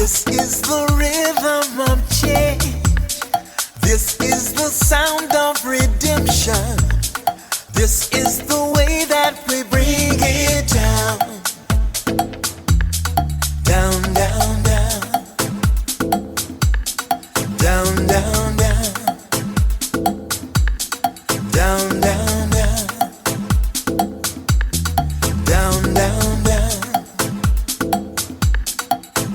This is the rhythm of change. This is the sound of redemption. This is the way that we bring it down. Down, down, down. Down, down, down. Down, down, down. Down, down, down.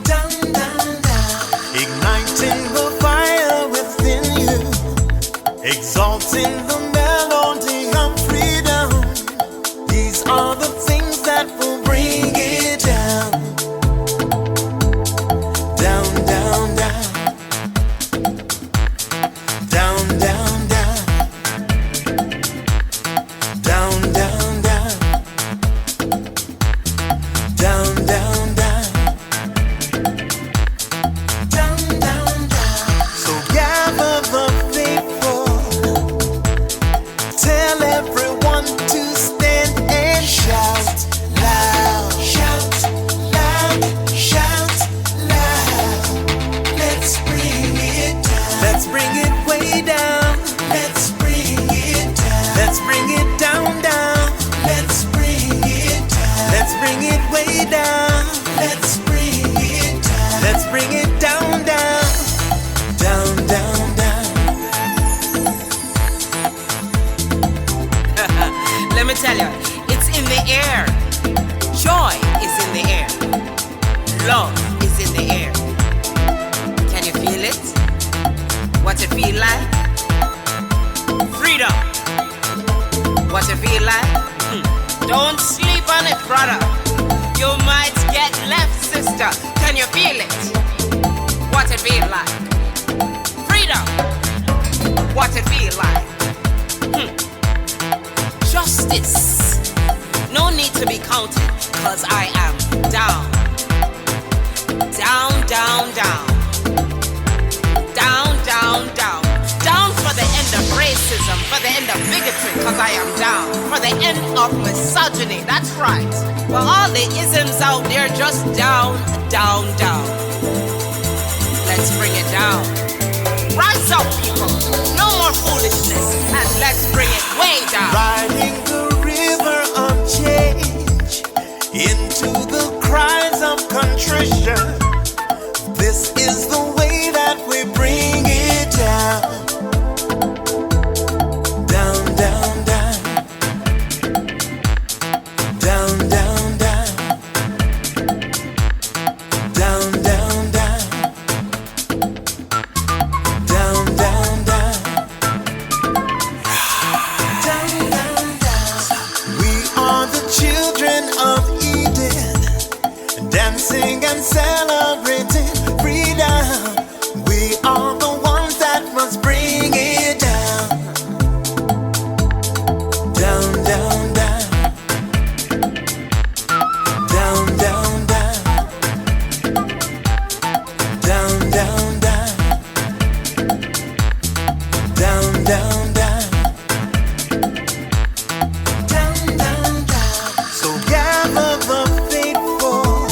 Down, down, down. Igniting the fire within you. Exalting the melody of freedom. These are the things that will bring it down. Down, down, down. Down, down, down. Down, down, down. Down, down, down. Down, down, down. So gather the faithful. Tell everyone to stand and shout loud. Shout loud. Shout loud. Let's bring it down. Let's bring it way down. Let's bring it down. Let's bring it down, down. Let's bring it down. Let's bring it way down. Let's bring it down. Let's bring it down, down. Down, down, down. Let me tell you, it's in the air. Joy is in the air. Love is in the air. Can you feel it? What it feel like? Freedom. What it feel like? Don't sleep on it, brother. You might get left, sister. Can you feel it? What it feel like? Freedom. What it feel like? Justice. No need to be counted, cause I am down. Down, down, down. Down, down, down. Down for the end of racism, for the end of bigotry, cause I am down. For the end of misogyny, that's right. For all the isms out there, just down, down, down. Let's bring it down. Rise up, people. No more foolishness, and let's bring it way down. Riding the river of change into the cries of contrition. This is the way that we bring it down. Down, down, down. Down, down, down. Down, down, down. Down, down, down. Down, down, down. We are the children of Eden, dancing and celebrating freedom. We are the ones that must bring it down. Down, down, down. Down, down, down. Down, down, down. Down, down, down. Down, down, down. So gather the faithful.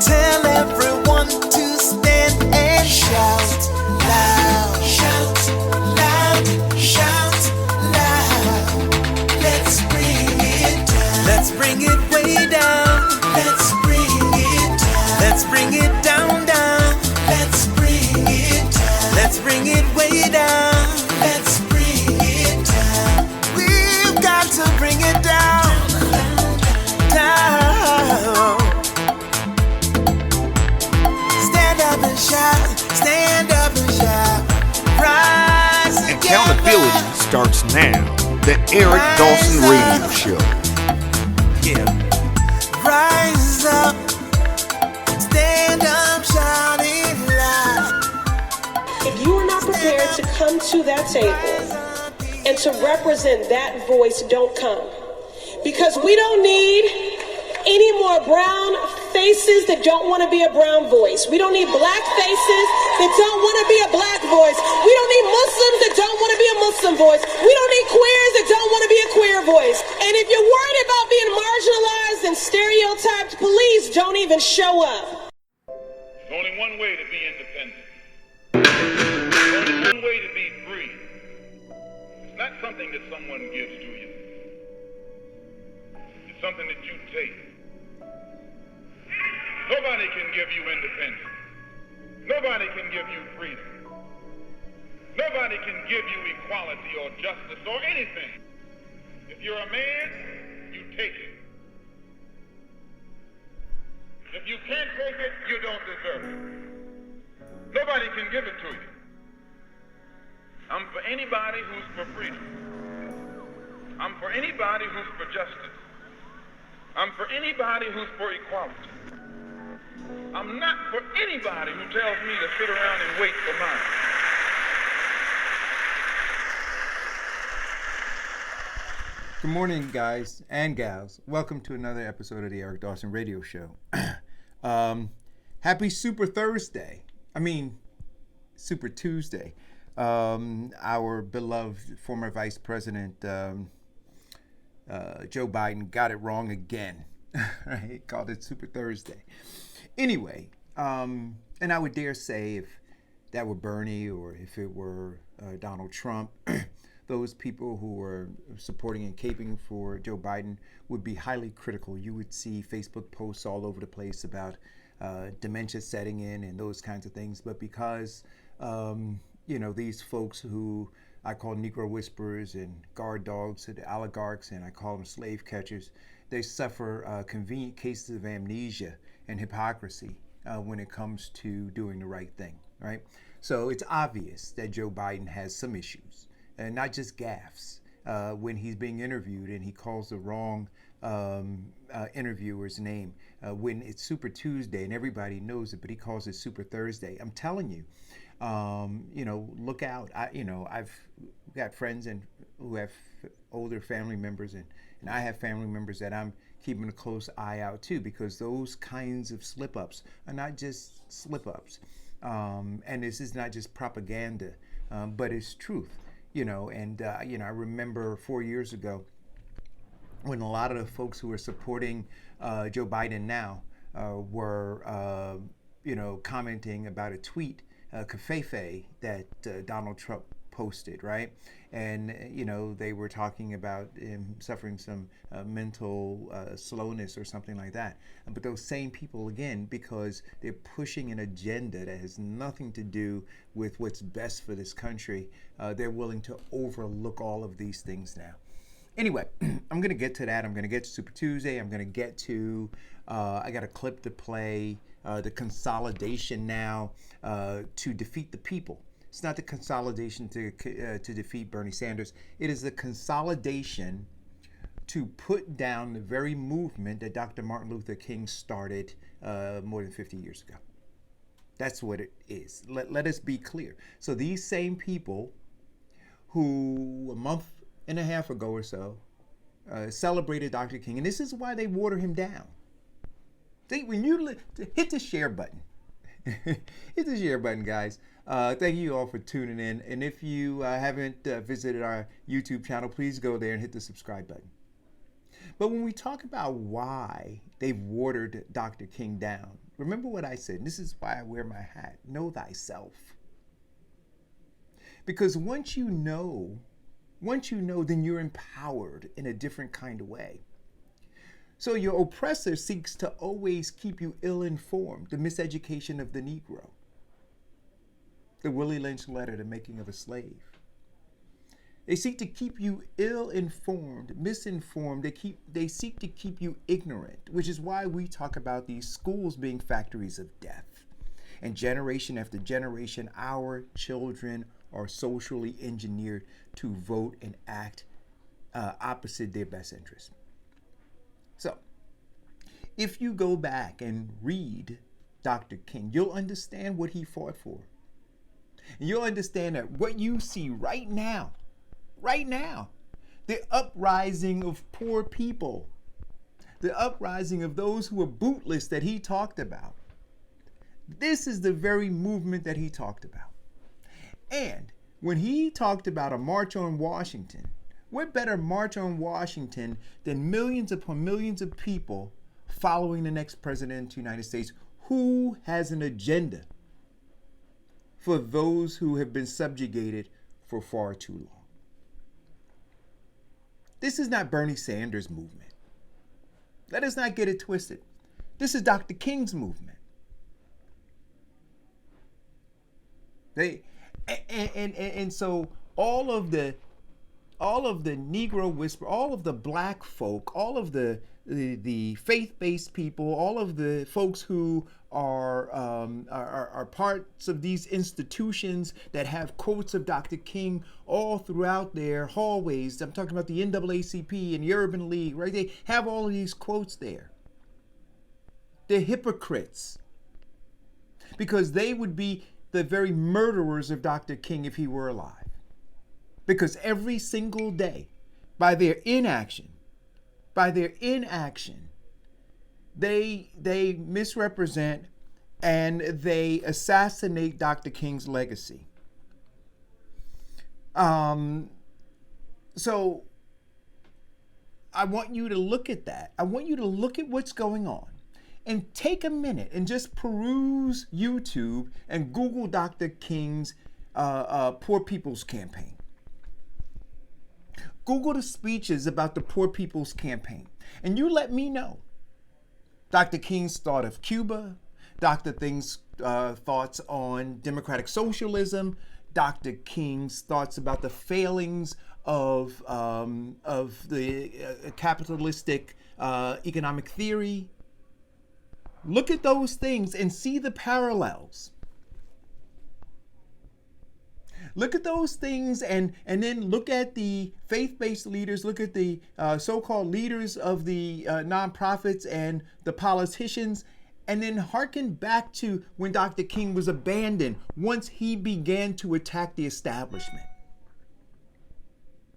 Tell everyone to stand and shout loud. Shout loud. Shout loud. Let's bring it down. Let's bring it way down. Let's bring it down. Let's bring it down, down. Let's bring it down. Let's bring it way down. Let's bring it down. We've got to bring it down. Down. Stand up and shout. Stand up and shout. Rise together. Accountability starts now. The Eric Dawson Radio Show. Yeah. Rise up. Stand up, shout it loud. If you are not prepared to come to that table and to represent that voice, don't come. Because we don't need any more brown faces that don't want to be a brown voice. We don't need black faces that don't want to be a black voice. We don't need Muslims that don't want to be a Muslim voice. We don't need queers that don't want to be a queer voice. And if you're worried about being marginalized and stereotyped, please don't even show up. one way to be independent. There's only one way to be free. It's not something that someone gives to you. It's something that you take. Nobody can give you independence. Nobody can give you freedom. Nobody can give you equality or justice or anything. If you're a man, you take it. If you can't take it, you don't deserve it. Nobody can give it to you. I'm for anybody who's for freedom. I'm for anybody who's for justice. I'm for anybody who's for equality. I'm not for anybody who tells me to sit around and wait for mine. Good morning, guys and gals. Welcome to another episode of the Eric Dawson Radio Show. Happy Super Thursday. Super Tuesday. Our beloved former Vice President Joe Biden got it wrong again. Right? He called it Super Thursday. Anyway, and I would dare say if that were Bernie or if it were Donald Trump, those people who were supporting and caping for Joe Biden would be highly critical. You would see Facebook posts all over the place about dementia setting in and those kinds of things. But because, these folks who I call Negro whisperers and guard dogs to the oligarchs, and I call them slave catchers, they suffer convenient cases of amnesia and hypocrisy when it comes to doing the right thing, right? So it's obvious that Joe Biden has some issues. And not just gaffes. When he's being interviewed and he calls the wrong interviewer's name, when it's Super Tuesday and everybody knows it, but he calls it Super Thursday. I'm telling you, look out. I've got friends who have older family members, and I have family members that I'm keeping a close eye out too, because those kinds of slip-ups are not just slip-ups, and this is not just propaganda, but it's truth. I remember 4 years ago when a lot of the folks who were supporting Joe Biden now were, commenting about a tweet, covfefe, that Donald Trump posted, right? And, they were talking about him suffering some mental slowness or something like that. But those same people, again, because they're pushing an agenda that has nothing to do with what's best for this country, they're willing to overlook all of these things now. Anyway, I'm going to get to that. I'm going to get to Super Tuesday. I'm going to get to, I got a clip to play, the consolidation now to defeat the people. It's not the consolidation to defeat Bernie Sanders. It is the consolidation to put down the very movement that Dr. Martin Luther King started more than 50 years ago. That's what it is. Let us be clear. So these same people who a month and a half ago or so celebrated Dr. King, and this is why they water him down. When you hit the share button, hit the share button, guys. Thank you all for tuning in. And if you haven't visited our YouTube channel, please go there and hit the subscribe button. But when we talk about why they've watered Dr. King down, remember what I said. And this is why I wear my hat. Know thyself. Because once you know, then you're empowered in a different kind of way. So your oppressor seeks to always keep you ill-informed, the miseducation of the Negro. The Willie Lynch letter, the making of a slave. They seek to keep you ill-informed, misinformed. They seek to keep you ignorant, which is why we talk about these schools being factories of death. And generation after generation, our children are socially engineered to vote and act opposite their best interests. So, if you go back and read Dr. King, you'll understand what he fought for. And you'll understand that what you see right now, the uprising of poor people, the uprising of those who are bootless that he talked about, this is the very movement that he talked about. And when he talked about a march on Washington, what better march on Washington than millions upon millions of people following the next president of the United States who has an agenda for those who have been subjugated for far too long. This is not Bernie Sanders' movement. Let us not get it twisted. This is Dr. King's movement. And so all of the Negro whisper, all of the black folk, all of the faith-based people, all of the folks who are parts of these institutions that have quotes of Dr. King all throughout their hallways. I'm talking about the NAACP and the Urban League, right? They have all of these quotes there. They're hypocrites because they would be the very murderers of Dr. King if he were alive. Because every single day, by their inaction, they misrepresent and they assassinate Dr. King's legacy. So I want you to look at that. I want you to look at what's going on and take a minute and just peruse YouTube and Google Dr. King's Poor People's Campaign. Google the speeches about the Poor People's Campaign, and you let me know. Dr. King's thought of Cuba, Dr. King's thoughts on democratic socialism, Dr. King's thoughts about the failings of the capitalistic economic theory. Look at those things and see the parallels. Look at those things and then look at the faith-based leaders, look at the so-called leaders of the nonprofits and the politicians, and then hearken back to when Dr. King was abandoned once he began to attack the establishment,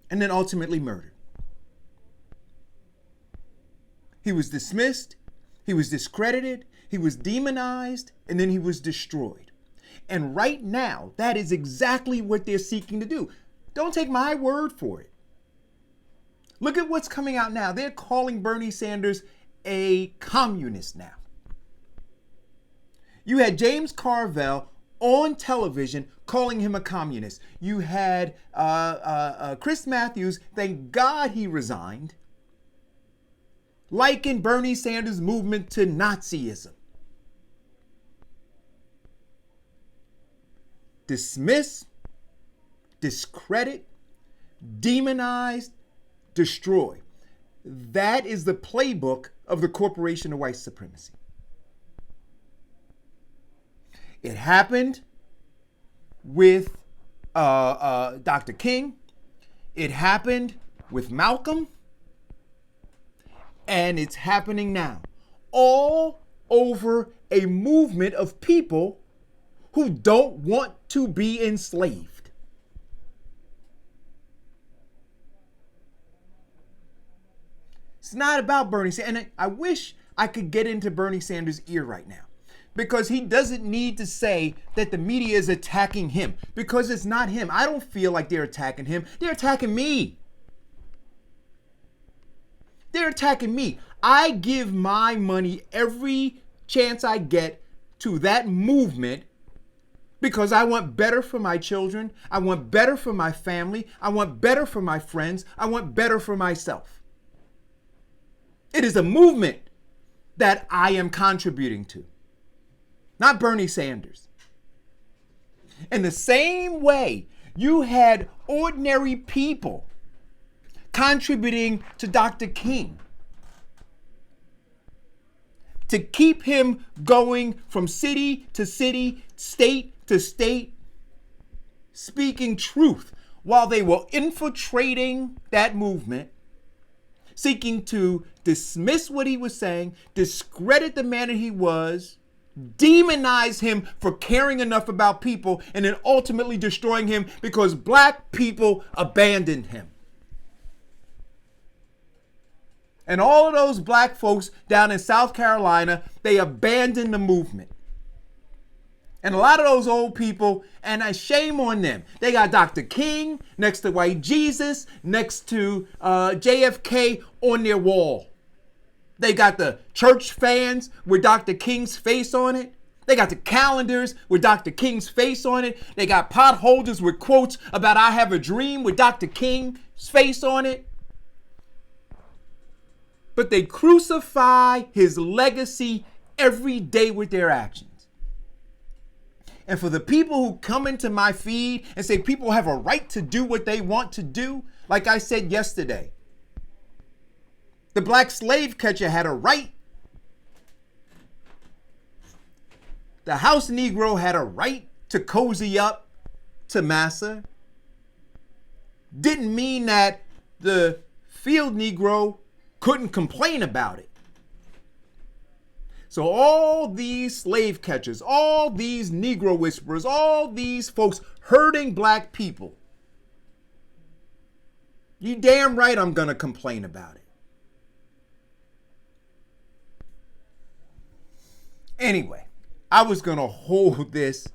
and then ultimately murdered. He was dismissed, he was discredited, he was demonized, and then he was destroyed. And right now, that is exactly what they're seeking to do. Don't take my word for it. Look at what's coming out now. They're calling Bernie Sanders a communist now. You had James Carville on television calling him a communist. You had Chris Matthews, thank God he resigned, liken Bernie Sanders' movement to Nazism. Dismiss, discredit, demonize, destroy. That is the playbook of the corporation of white supremacy. It happened with Dr. King. It happened with Malcolm. And it's happening now. All over a movement of people who don't want to be enslaved. It's not about Bernie Sanders. And I wish I could get into Bernie Sanders' ear right now, because he doesn't need to say that the media is attacking him, because it's not him. I don't feel like they're attacking him. They're attacking me. They're attacking me. I give my money every chance I get to that movement because I want better for my children. I want better for my family. I want better for my friends. I want better for myself. It is a movement that I am contributing to, not Bernie Sanders. In the same way, you had ordinary people contributing to Dr. King to keep him going from city to city, state to state, speaking truth while they were infiltrating that movement, seeking to dismiss what he was saying, discredit the man that he was, demonize him for caring enough about people, and then ultimately destroying him because black people abandoned him. And all of those black folks down in South Carolina, they abandoned the movement. And a lot of those old people, and I shame on them, they got Dr. King next to white Jesus, next to JFK on their wall. They got the church fans with Dr. King's face on it. They got the calendars with Dr. King's face on it. They got pot holders with quotes about I have a dream with Dr. King's face on it. But they crucify his legacy every day with their actions. And for the people who come into my feed and say people have a right to do what they want to do, like I said yesterday, the black slave catcher had a right. The house Negro had a right to cozy up to massa. Didn't mean that the field Negro couldn't complain about it. So all these slave catchers, all these Negro whisperers, all these folks hurting black people, you damn right I'm gonna complain about it. Anyway, I was gonna hold this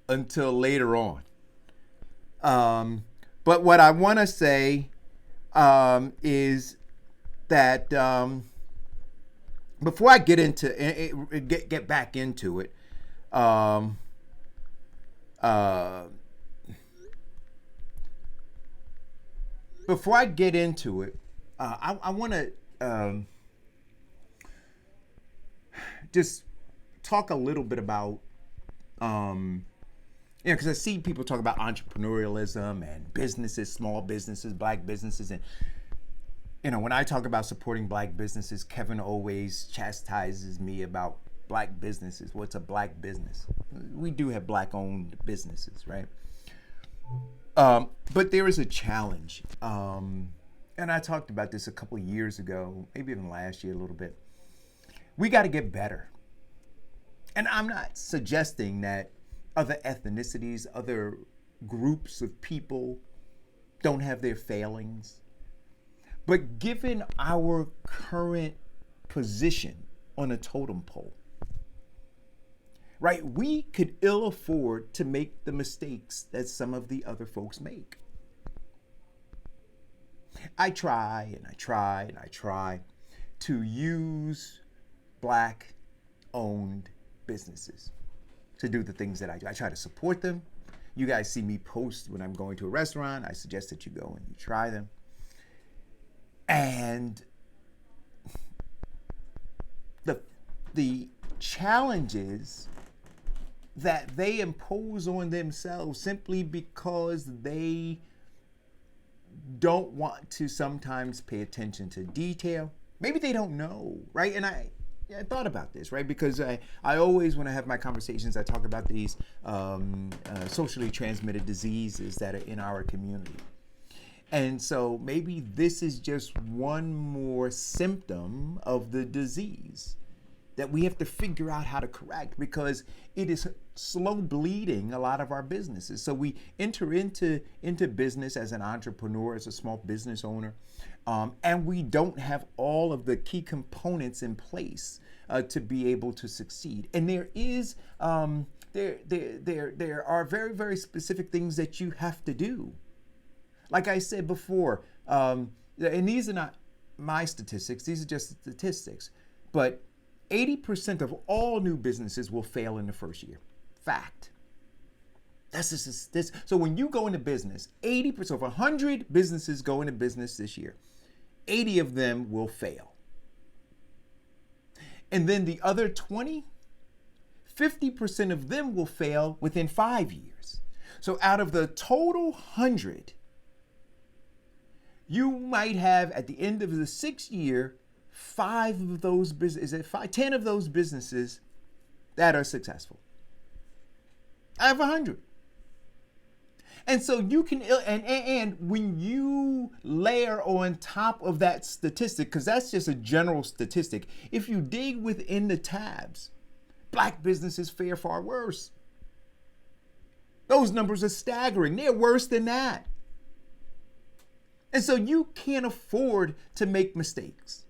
until later on. But what I wanna say is that before I get into get back into it, before I get into it, I want to just talk a little bit about, because I see people talk about entrepreneurialism and businesses, small businesses, black businesses, and when I talk about supporting black businesses, Kevin always chastises me about black businesses. What's a black business? We do have black-owned businesses, right? But there is a challenge, and I talked about this a couple of years ago, maybe even last year a little bit. We got to get better. And I'm not suggesting that other ethnicities, other groups of people don't have their failings. But given our current position on a totem pole, right, we could ill afford to make the mistakes that some of the other folks make. I try to use black-owned businesses to do the things that I do. I try to support them. You guys see me post when I'm going to a restaurant. I suggest that you go and you try them. And the challenges that they impose on themselves simply because they don't want to sometimes pay attention to detail. Maybe they don't know, right? And I thought about this, right? Because I always, when I have my conversations, I talk about these socially transmitted diseases that are in our community. And so maybe this is just one more symptom of the disease that we have to figure out how to correct, because it is slow bleeding a lot of our businesses. So we enter into business as an entrepreneur, as a small business owner, and we don't have all of the key components in place to be able to succeed. And there is there are very, very specific things that you have to do. Like I said before, and these are not my statistics, these are just statistics, but 80% of all new businesses will fail in the first year. Fact. That's just this. So when you go into business, 80% of 100 businesses go into business this year, 80 of them will fail. And then the other 20, 50% of them will fail within 5 years. So out of the total 100, you might have at the end of the 6th year, 10 of those businesses that are successful. I have 100. And so you can, and when you layer on top of that statistic, because that's just a general statistic, if you dig within the tabs, black businesses fare far worse. Those numbers are staggering. They're worse than that. And so you can't afford to make mistakes.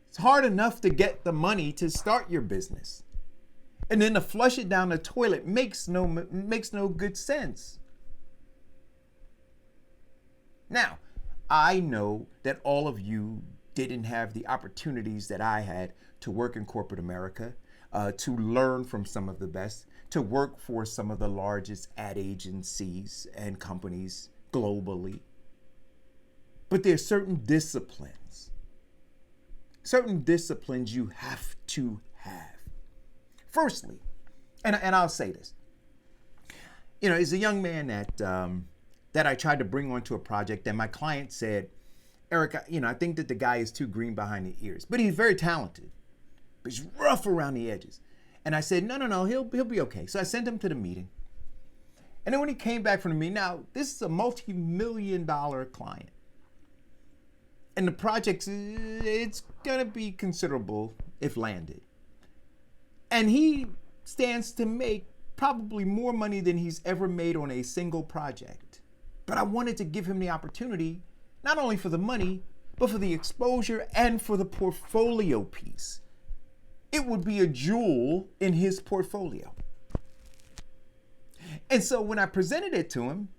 It's hard enough to get the money to start your business. And then to flush it down the toilet makes no good sense. Now, I know that all of you didn't have the opportunities that I had to work in corporate America. to learn from some of the best, to work for some of the largest ad agencies and companies globally. But there are certain disciplines you have to have. Firstly, and I'll say this, as a young man that I tried to bring onto a project, and my client said, Eric, I think that the guy is too green behind the ears, but he's very talented, but he's rough around the edges. And I said, no, he'll be okay. So I sent him to the meeting. And then when he came back from the meeting, now this is a multi-million-dollar client. And the project, it's gonna be considerable if landed. And he stands to make probably more money than he's ever made on a single project. But I wanted to give him the opportunity, not only for the money, but for the exposure and for the portfolio piece. It would be a jewel in his portfolio. And so when I presented it to him,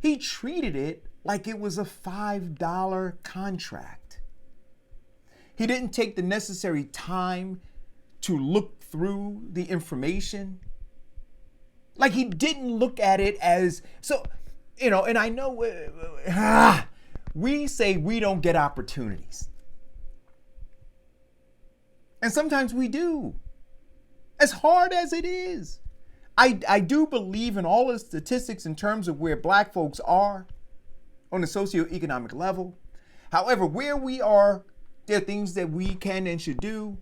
he treated it like it was a $5 contract. He didn't take the necessary time to look through the information. Like he didn't look at it as, so, and I know we say we don't get opportunities. And sometimes we do, as hard as it is. I do believe in all the statistics in terms of where black folks are on the socioeconomic level. However, where we are, there are things that we can and should do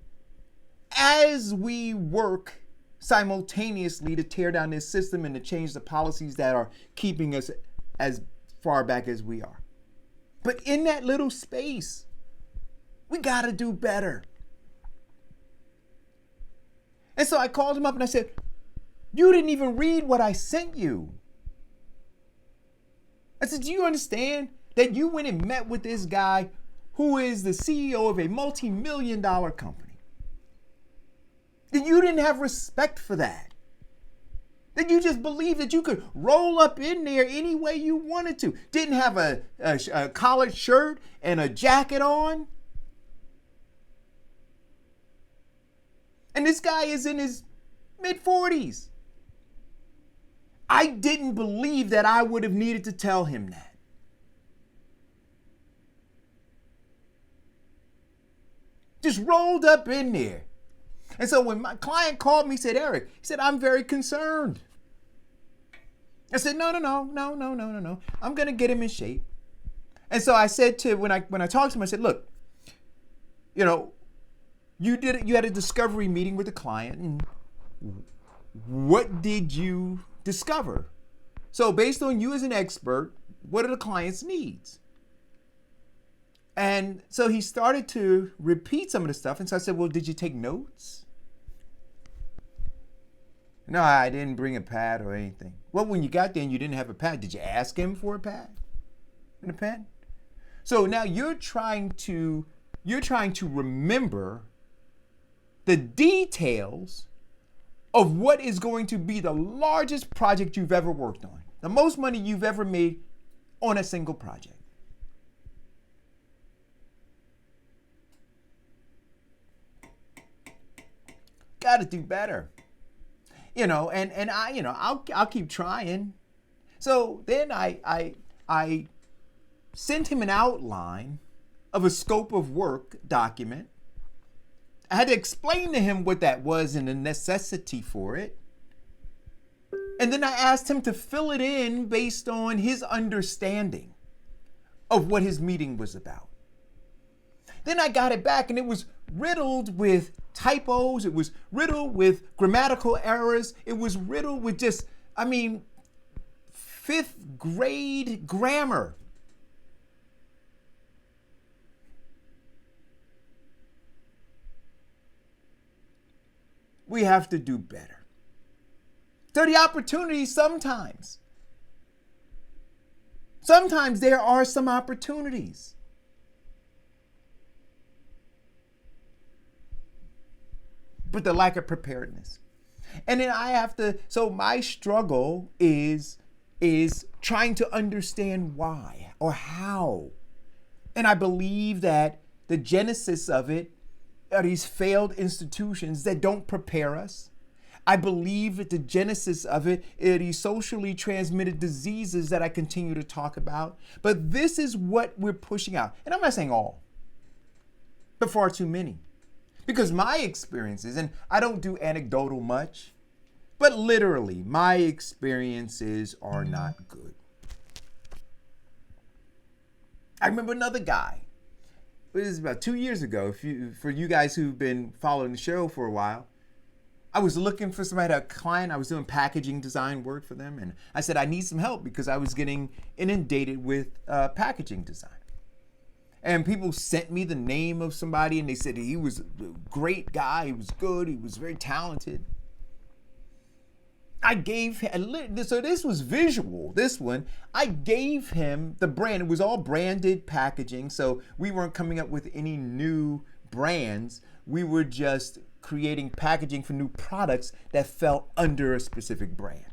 as we work simultaneously to tear down this system and to change the policies that are keeping us as far back as we are. But in that little space, we got to do better. And so I called him up and I said, you didn't even read what I sent you. I said, do you understand that you went and met with this guy who is the CEO of a multi-million-dollar company? That you didn't have respect for that. That you just believed that you could roll up in there any way you wanted to. Didn't have a collared shirt and a jacket on. And this guy is in his mid-40s. I didn't believe that I would have needed to tell him that. Just rolled up in there. And so when my client called me, he said, Eric, he said, I'm very concerned. I said, no. I'm going to get him in shape. And so I said to, when I talked to him, I said, look, you had a discovery meeting with the client, and what did you discover? So based on you as an expert, what are the client's needs? And so he started to repeat some of the stuff. And so I said, well, did you take notes? No, I didn't bring a pad or anything. Well, when you got there and you didn't have a pad, did you ask him for a pad and a pen? So now you're trying to remember the details of what is going to be the largest project you've ever worked on, the most money you've ever made on a single project. Got to do better, and I'll keep trying. So then I sent him an outline of a scope of work document. I had to explain to him what that was and the necessity for it. And then I asked him to fill it in based on his understanding of what his meeting was about. Then I got it back and it was riddled with typos. It was riddled with grammatical errors. It was riddled with just, fifth grade grammar. We have to do better. So the opportunities sometimes there are some opportunities. But the lack of preparedness. And then so my struggle is trying to understand why or how. And I believe that the genesis of it are these failed institutions that don't prepare us. I believe that the genesis of it are these socially transmitted diseases that I continue to talk about. But this is what we're pushing out. And I'm not saying all, but far too many. Because my experiences, and I don't do anecdotal much, but literally my experiences are not good. I remember another guy. It was about 2 years ago. For you guys who've been following the show for a while, I was looking for somebody, a client. I was doing packaging design work for them, and I said I need some help because I was getting inundated with packaging design. And people sent me the name of somebody, and they said he was a great guy. He was good. He was very talented. I gave him, so this was visual, this one. I gave him the brand. It was all branded packaging, so we weren't coming up with any new brands. We were just creating packaging for new products that fell under a specific brand.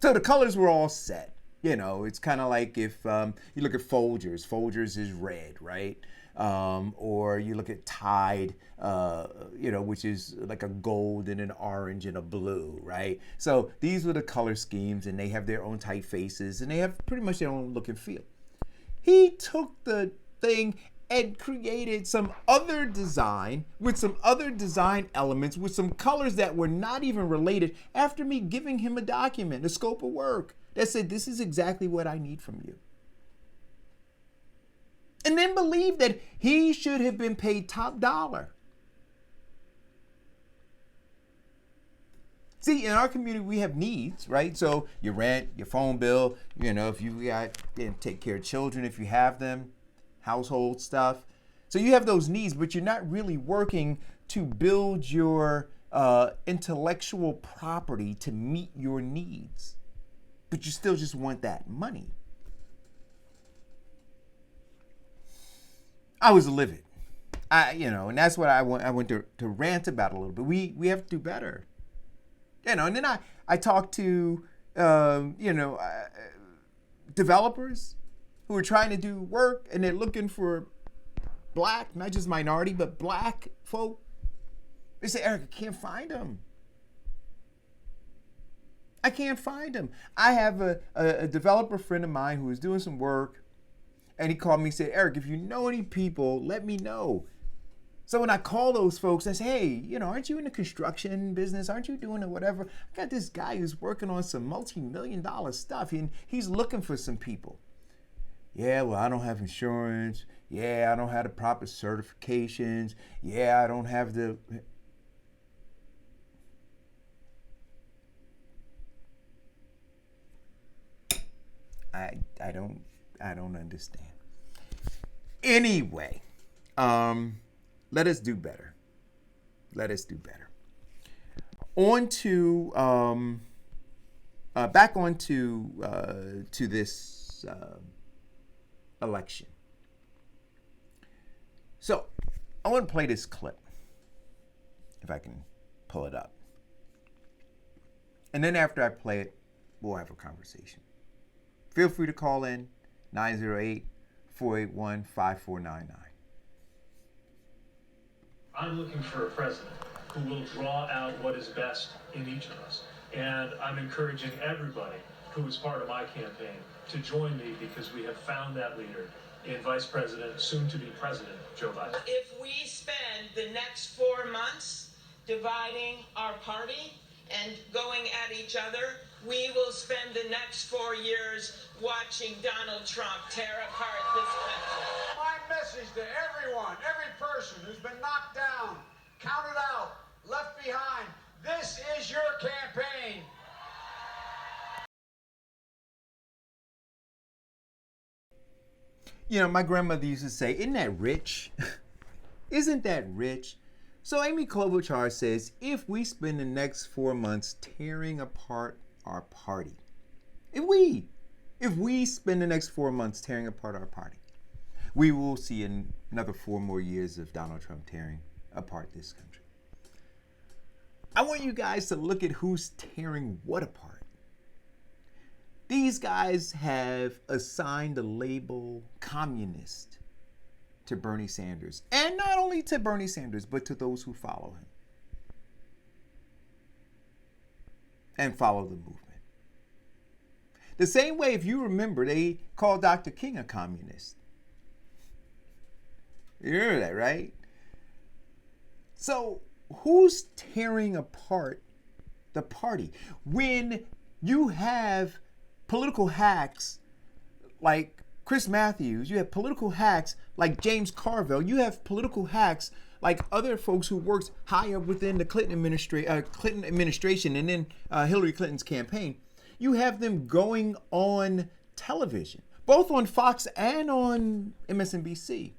So the colors were all set. You know, it's kind of like if you look at Folgers. Folgers is red, right? Or you look at Tide, which is like a gold and an orange and a blue, right? So these were the color schemes, and they have their own typefaces, and they have pretty much their own look and feel. He took the thing and created some other design with some other design elements with some colors that were not even related after me giving him a document, a scope of work that said, this is exactly what I need from you. And then believe that he should have been paid top dollar. See, in our community, we have needs, right? So your rent, your phone bill, if you got take care of children, if you have them, household stuff. So you have those needs, but you're not really working to build your intellectual property to meet your needs. But you still just want that money. I was livid. And that's what I went to rant about a little bit. We have to do better. And then I talked to, developers who are trying to do work, and they're looking for black, not just minority, but black folk. They say, Eric, I can't find them. I can't find them. I have a developer friend of mine who was doing some work, and he called me and said, Eric, if you know any people, let me know. So when I call those folks, I say, hey, aren't you in the construction business? Aren't you doing it, whatever? I got this guy who's working on some multi-million-dollar stuff, and he's looking for some people. Yeah, well, I don't have insurance. Yeah, I don't have the proper certifications. Yeah, I don't have the... I don't understand. Anyway, let us do better. Let us do better. Back onto to this election. So I want to play this clip, if I can pull it up. And then after I play it, we'll have a conversation. Feel free to call in 908-481-5499. I'm looking for a president who will draw out what is best in each of us. And I'm encouraging everybody who is part of my campaign to join me because we have found that leader in Vice President, soon to be President, Joe Biden. If we spend the next 4 months dividing our party and going at each other, we will spend the next 4 years watching Donald Trump tear apart this country. My message to everyone, every person who's been knocked down, counted out, left behind, this is your campaign. My grandmother used to say, isn't that rich? Isn't that rich? So Amy Klobuchar says, if we spend the next 4 months tearing apart our party, if we spend the next 4 months tearing apart our party, we will see another 4 more years of Donald Trump tearing apart this country. I want you guys to look at who's tearing what apart. These guys have assigned the label communist to Bernie Sanders. And not only to Bernie Sanders, but to those who follow him and follow the movement. The same way, if you remember, they called Dr. King a communist. You remember that, right? So who's tearing apart the party when you have political hacks like Chris Matthews, you have political hacks like James Carville, you have political hacks like other folks who worked higher within the Clinton administration and then Hillary Clinton's campaign. You have them going on television, both on Fox and on MSNBC,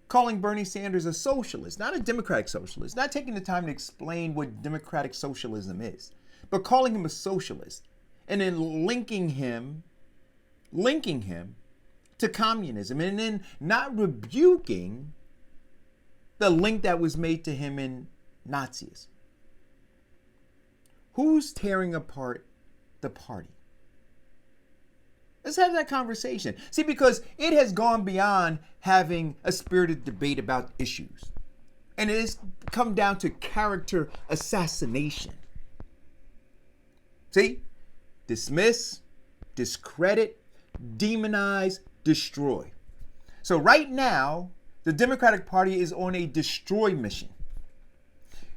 calling Bernie Sanders a socialist, not a democratic socialist, not taking the time to explain what democratic socialism is, but calling him a socialist and then linking him to communism, and then not rebuking the link that was made to him in Nazism. Who's tearing apart the party? Let's have that conversation. See, because it has gone beyond having a spirited debate about issues. And it has come down to character assassination. See? Dismiss, discredit, demonize, destroy. So right now, the Democratic Party is on a destroy mission.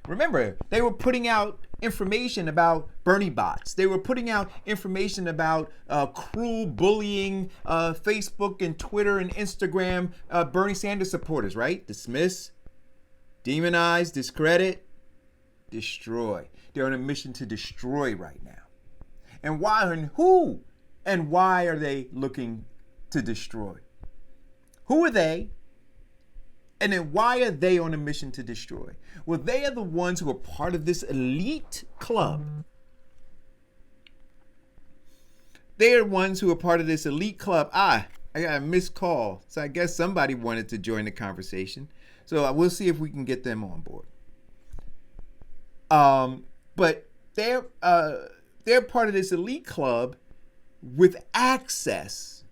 Remember, they were putting out information about Bernie bots. They were putting out information about cruel bullying, Facebook and Twitter and Instagram Bernie Sanders supporters, right? Dismiss, demonize, discredit, destroy. They're on a mission to destroy right now. And why and who and why are they looking to destroy? Who are they? And then why are they on a mission to destroy? Well, they are the ones who are part of this elite club. They are the ones who are part of this elite club. I got a missed call. So I guess somebody wanted to join the conversation. So we'll see if we can get them on board. But they're part of this elite club with access.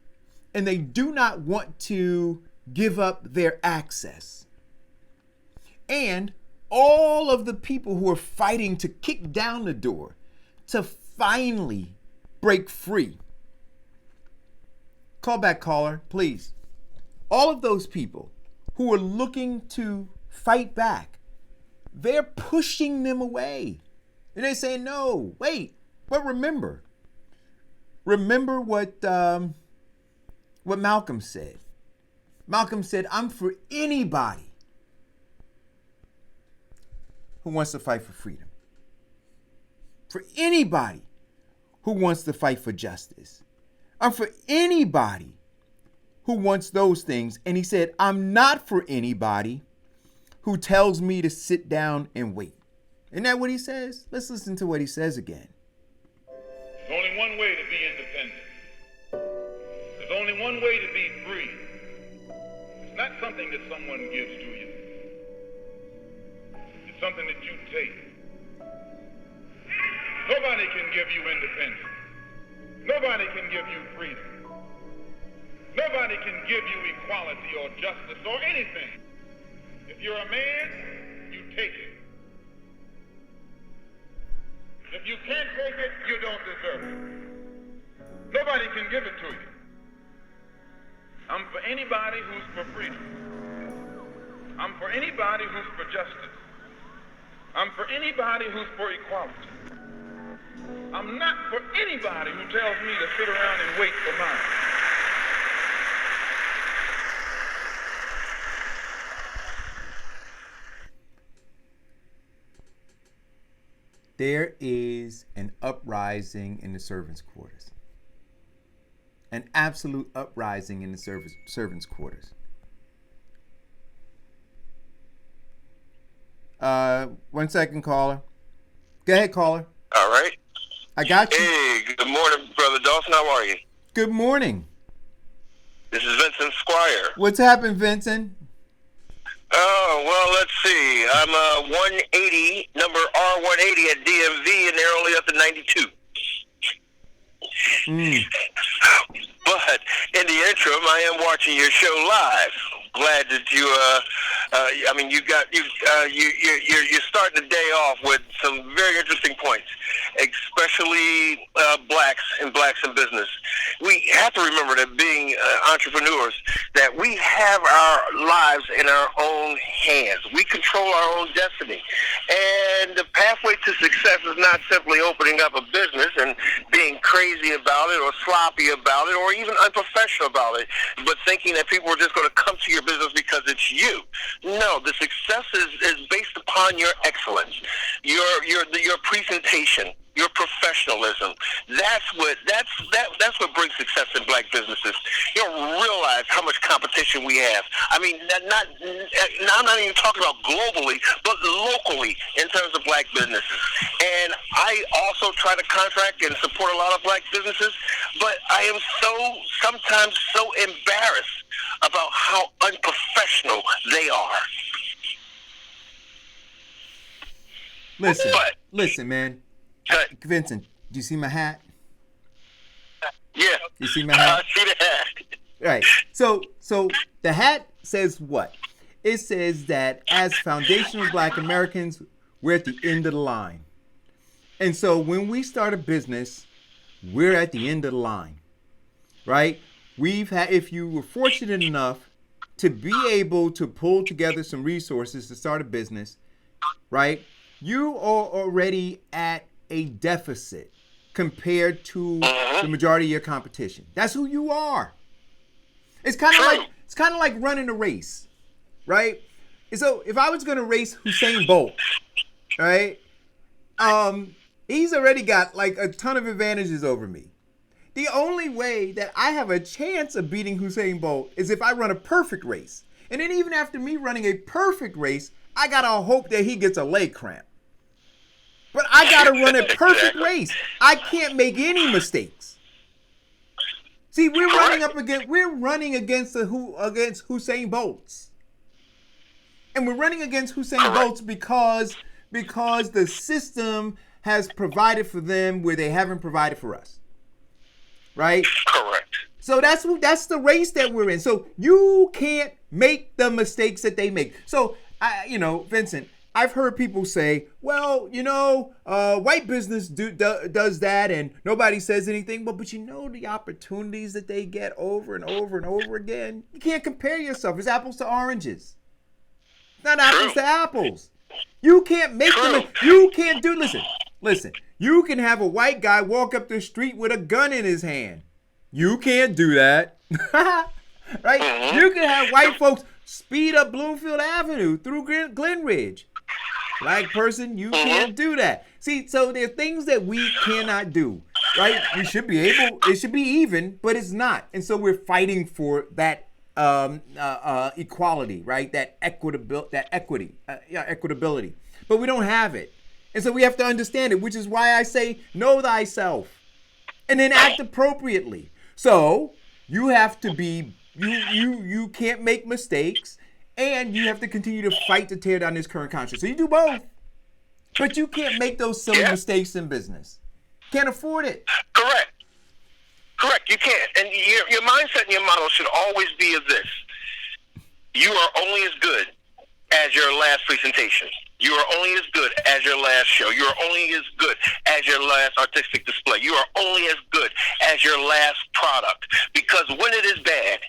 And they do not want to give up their access. And all of the people who are fighting to kick down the door to finally break free. Call back, caller, please. All of those people who are looking to fight back, they're pushing them away. And they say, no, wait, but remember what Malcolm said. Malcolm said, I'm for anybody who wants to fight for freedom. For anybody who wants to fight for justice. I'm for anybody who wants those things. And he said, I'm not for anybody who tells me to sit down and wait. Isn't that what he says? Let's listen to what he says again. There's only one way to be independent. There's only one way to be free. It's not something that someone gives to you. It's something that you take. Nobody can give you independence. Nobody can give you freedom. Nobody can give you equality or justice or anything. If you're a man, you take it. If you can't take it, you don't deserve it. Nobody can give it to you. I'm for anybody who's for freedom. I'm for anybody who's for justice. I'm for anybody who's for equality. I'm not for anybody who tells me to sit around and wait for mine. There is an uprising in the servants' quarters. An absolute uprising in the servants' quarters. 1 second, caller. Go ahead, caller. All right. I got you. Hey, good morning, Brother Dawson. How are you? Good morning. This is Vincent Squire. What's happened, Vincent? Oh, well, let's see. I'm 180, number R180 at DMV, and they're only up to 92. But in the interim, I am watching your show live. Glad that you, you're starting the day off with some very interesting points, especially blacks in business. We have to remember that being entrepreneurs, that we have our lives in our own hands. We control our own destiny. And the pathway to success is not simply opening up a business and being crazy about it or sloppy about it or even unprofessional about it, but thinking that people are just going to come to your business because it's you. No, the success is based upon your excellence, your presentation, your professionalism. That's what brings success in black businesses. You don't realize how much competition we have. I mean, I'm not even talking about globally, but locally in terms of black businesses. And I also try to contract and support a lot of black businesses, but I am sometimes so embarrassed about how unprofessional they are. Listen, man. Vincent, do you see my hat? Yeah. You see my hat? I see the hat. Right. So the hat says what? It says that as foundational black Americans, we're at the end of the line. And so when we start a business, we're at the end of the line. Right? If you were fortunate enough to be able to pull together some resources to start a business, right? You are already at a deficit compared to the majority of your competition. That's who you are. It's kind of like running a race, right? So if I was going to race Usain Bolt, right? He's already got like a ton of advantages over me. The only way that I have a chance of beating Usain Bolt is if I run a perfect race. And then even after me running a perfect race, I got to hope that he gets a leg cramp. But I got to run a perfect race. I can't make any mistakes. See, we're running against Usain Bolts. And we're running against Usain Bolts because the system has provided for them where they haven't provided for us. Right? Correct. So that's the race that we're in. So you can't make the mistakes that they make. So Vincent, I've heard people say, well, white business does that and nobody says anything. But the opportunities that they get over and over and over again, you can't compare yourself. It's apples to oranges. It's not apples to apples. You can't make them. You can't do. Listen. You can have a white guy walk up the street with a gun in his hand. You can't do that. Right? You can have white folks speed up Bloomfield Avenue through Glen Ridge. Black person, you can't do that. See, so there are things that we cannot do, right? We should be able, it should be even, but it's not. And so we're fighting for that equality, right? That equitability. But we don't have it. And so we have to understand it, which is why I say, know thyself and then act appropriately. So you have to be, you can't make mistakes and you have to continue to fight to tear down this current construct. So you do both, but you can't make those silly mistakes in business. Can't afford it. Correct. You can't. And your mindset and your model should always be of this. You are only as good as your last presentation. You are only as good as your last show. You are only as good as your last artistic display. You are only as good as your last product. Because when it is bad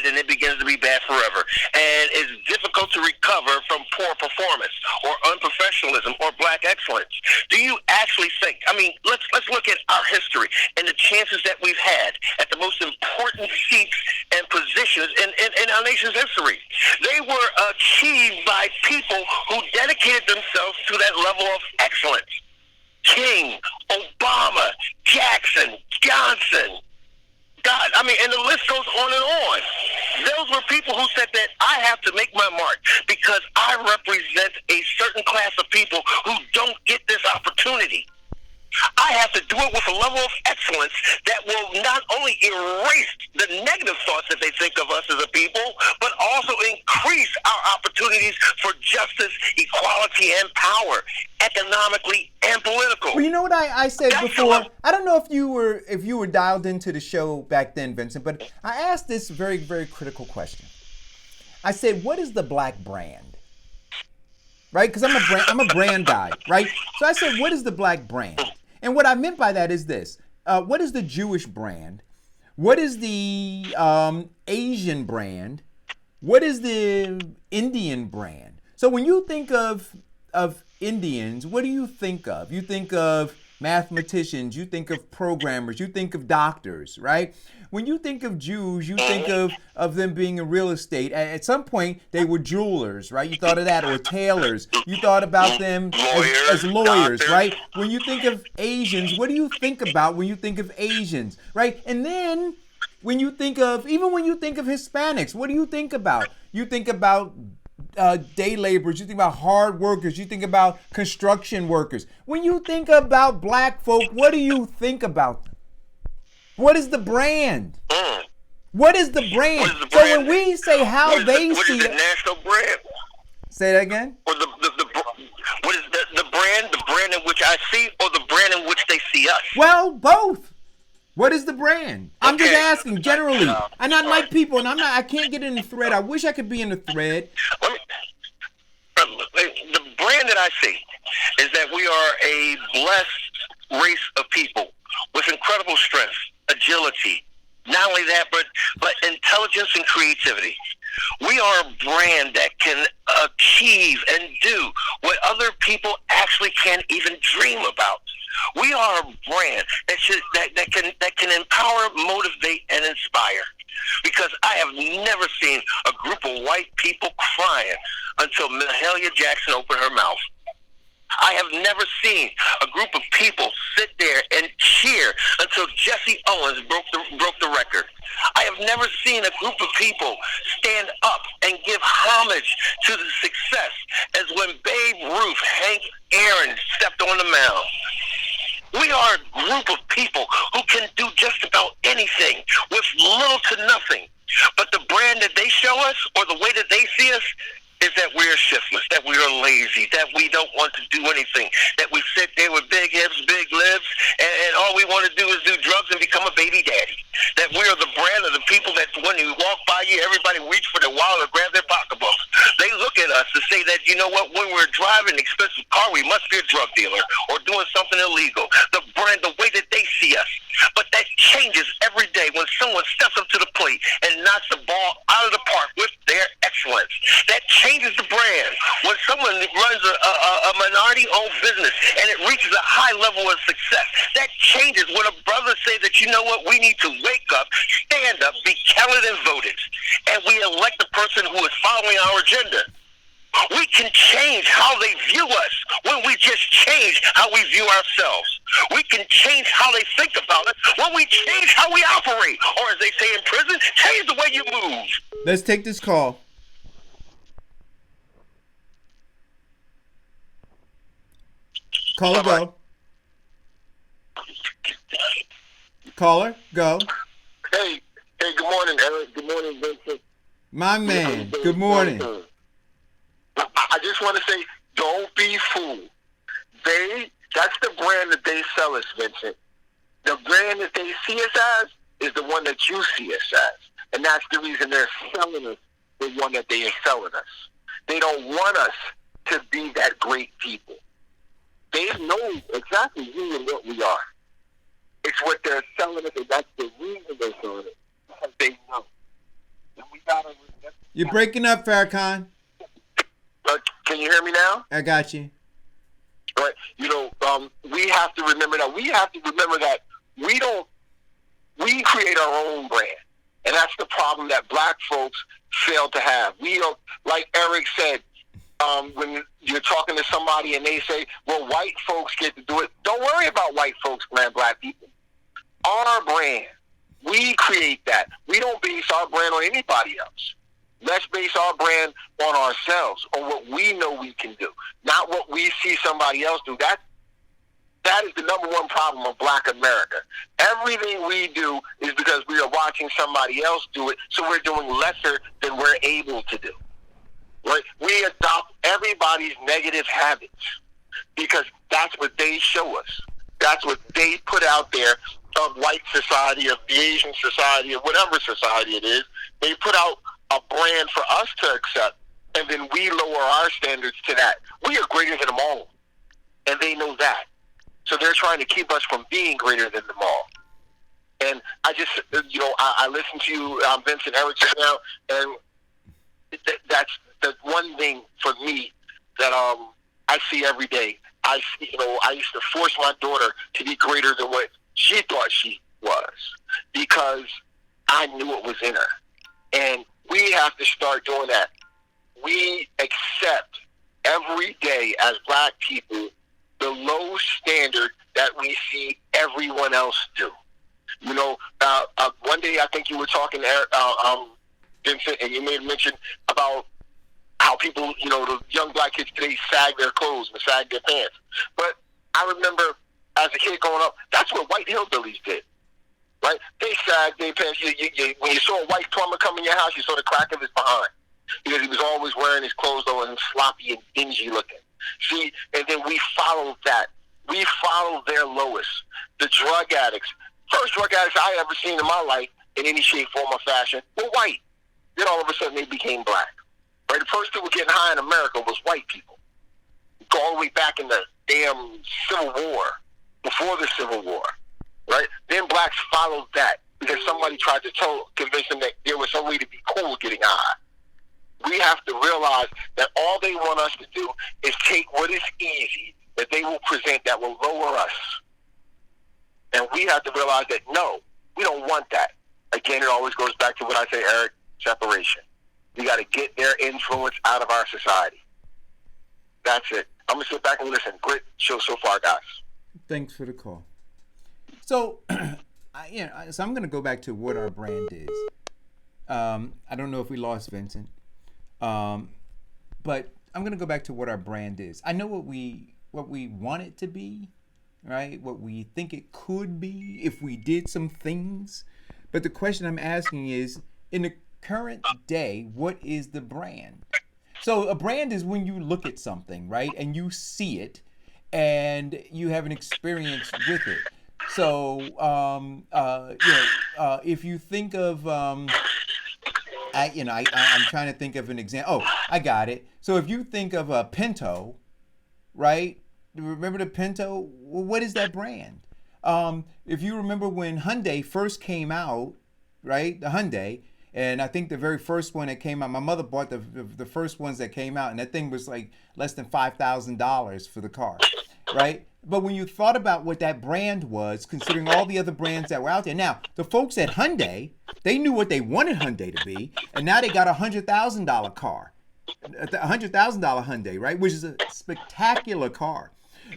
and it begins to be bad forever. And it's difficult to recover from poor performance or unprofessionalism or black excellence. Do you actually think, let's look at our history and the chances that we've had at the most important seats and positions in our nation's history. They were achieved by people who dedicated themselves to that level of excellence. King, Obama, Jackson, Johnson, God, and the list goes on and on. Those were people who said that I have to make my mark because I represent a certain class of people who don't get this opportunity. I have to do it with a level of excellence that will not only erase the negative thoughts that they think of us as a people, but also increase our opportunities for justice justice, equality, and power, economically and political. Well, you know what I said That's before? the- I don't know if you were dialed into the show back then, Vincent, but I asked this very, very critical question. I said, what is the black brand? Right? Because I'm a brand guy, right? So I said, what is the black brand? And what I meant by that is this. What is the Jewish brand? What is the Asian brand? What is the Indian brand? So when you think of Indians, what do you think of? You think of mathematicians, you think of programmers, you think of doctors, right? When you think of Jews, you think of them being in real estate. At some point, they were jewelers, right? You thought of that, or tailors. You thought about them as lawyers, doctors. right? When you think of Asians, what do you think about when you think of Asians, right? And then when you think of Hispanics, what do you think about? You think about day laborers, you think about hard workers, you think about construction workers. When you think about black folk, what do you think about them? What is the brand? What is the brand? What is the So brand? when we say how What is they what see is the it, national brand? say that again. Or what is the brand in which I see, or the brand in which they see us? Well, both. What is the brand? I'm just Okay. asking generally. I'm not All like right. people, and I can't get in the thread. I wish I could be in the thread. Let me, the brand that I see is that we are a blessed race of people with incredible strength, agility. Not only that, but intelligence and creativity. We are a brand that can achieve and do what other people actually can't even dream about. We are a brand that can empower, motivate, and inspire. Because I have never seen a group of white people crying until Mahalia Jackson opened her mouth. I have never seen a group of people sit there and cheer until Jesse Owens broke the record. I have never seen a group of people stand up and give homage to the success as when Babe Ruth, Hank Aaron stepped on the mound. We are a group of people who can do just about anything with little to nothing. But the brand that they show us, or the way that they see us, is that we are shiftless, that we are lazy, that we don't want to do anything, that we sit there with big hips, big lips, and all we want to do is do drugs and become a baby daddy. That we are the brand of the people that when you walk by you, everybody reach for their wallet or grab their pocketbook. They look at us to say that, you know what, when we're driving an expensive car, we must be a drug dealer or doing something illegal. The brand, the way that they see us. But that changes every day when someone steps up to the plate and knocks the ball out of the park with their excellence. That changes the brand. When someone runs a minority-owned business and it reaches a high level of success, that changes when a brother says that, you know what, we need to wake up, stand up, be counted and voted, and we elect the person who is following our agenda. We can change how they view us when we just change how we view ourselves. We can change how they think about us when we change how we operate. Or as they say in prison, change the way you move. Let's take this call. Caller, go. Caller, go. Hey, good morning, Eric. Good morning, Vincent. My man, good morning. I just want to say, don't be fooled. That's the brand that they sell us, Vincent. The brand that they see us as is the one that you see us as. And that's the reason they're selling us the one that they are selling us. They don't want us to be that great people. They know exactly who and what we are. It's what they're selling us, and that's the reason they're selling it. Because they know. And we gotta. You're breaking up, Farrakhan. Can you hear me now? I got you. Right. You know, we have to remember that. We have to remember that we create our own brand. And that's the problem that black folks fail to have. We don't, like Eric said, when you're talking to somebody and they say, well, white folks get to do it. Don't worry about white folks, man, black people. Our brand, we create that. We don't base our brand on anybody else. Let's base our brand on ourselves, on what we know we can do, not what we see somebody else do. That is the number one problem of black America. Everything we do is because we are watching somebody else do it, so we're doing lesser than we're able to do. right? We adopt everybody's negative habits because that's what they show us. That's what they put out there of white society, of the Asian society, of whatever society it is. They put out a brand for us to accept, and then we lower our standards to that. We are greater than them all, and they know that. So they're trying to keep us from being greater than them all. And I just, I listen to you, Vincent Erickson now, and that's the one thing for me that I see every day. I used to force my daughter to be greater than what she thought she was because I knew it was in her. And we have to start doing that. We accept every day as black people the low standard that we see everyone else do. One day I think you were talking to Vincent, and you made a mention about how people, the young black kids today sag their clothes and sag their pants. But I remember as a kid growing up, that's what white hillbillies did, right? They sagged their pants. When you saw a white plumber come in your house, you saw the crack of his behind because he was always wearing his clothes though and sloppy and dingy looking. See, and then we followed that. We followed their lowest. The drug addicts. First drug addicts I ever seen in my life in any shape, form, or fashion were white. Then all of a sudden they became black. Right? The first people getting high in America was white people. Go all the way back in the damn Civil War, before the Civil War. Right? Then blacks followed that because somebody tried to convince them that there was some way to be cool getting high. We have to realize that all they want us to do is take what is easy that they will present that will lower us. And we have to realize that, no, we don't want that. Again, it always goes back to what I say, Eric, separation. We got to get their influence out of our society. That's it. I'm going to sit back and listen. Great show so far, guys. Thanks for the call. So, so I'm going to go back to what our brand is. I don't know if we lost Vincent. But I'm going to go back to what our brand is. I know what we want it to be, right? What we think it could be if we did some things. But the question I'm asking is, in the current day, what is the brand? So a brand is when you look at something, right? And you see it and you have an experience with it. So, if you think of, I'm trying to think of an example. Oh, I got it. So if you think of a Pinto, right? Remember the Pinto? Well, what is that brand? If you remember when Hyundai first came out, right? The Hyundai, and I think the very first one that came out, my mother bought the first ones that came out, and that thing was like less than $5,000 for the car, right? But when you thought about what that brand was, considering all the other brands that were out there, now the folks at Hyundai, they knew what they wanted Hyundai to be, and now they got a $100,000 car, a $100,000 Hyundai, right? Which is a spectacular car,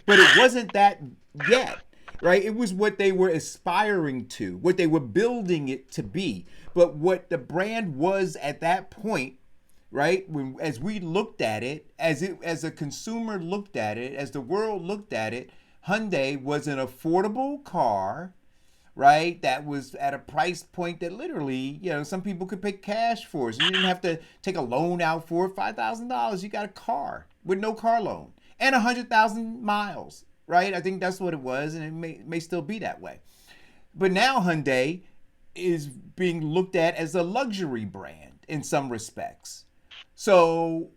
but it wasn't that yet, right? It was what they were aspiring to, what they were building it to be. But what the brand was at that point, right? As we looked at it, as a consumer looked at it, as the world looked at it, Hyundai was an affordable car, right? That was at a price point that literally, some people could pay cash for. So you didn't have to take a loan out for it. $5,000, you got a car with no car loan and 100,000 miles, right? I think that's what it was, and it may still be that way. But now Hyundai is being looked at as a luxury brand in some respects. So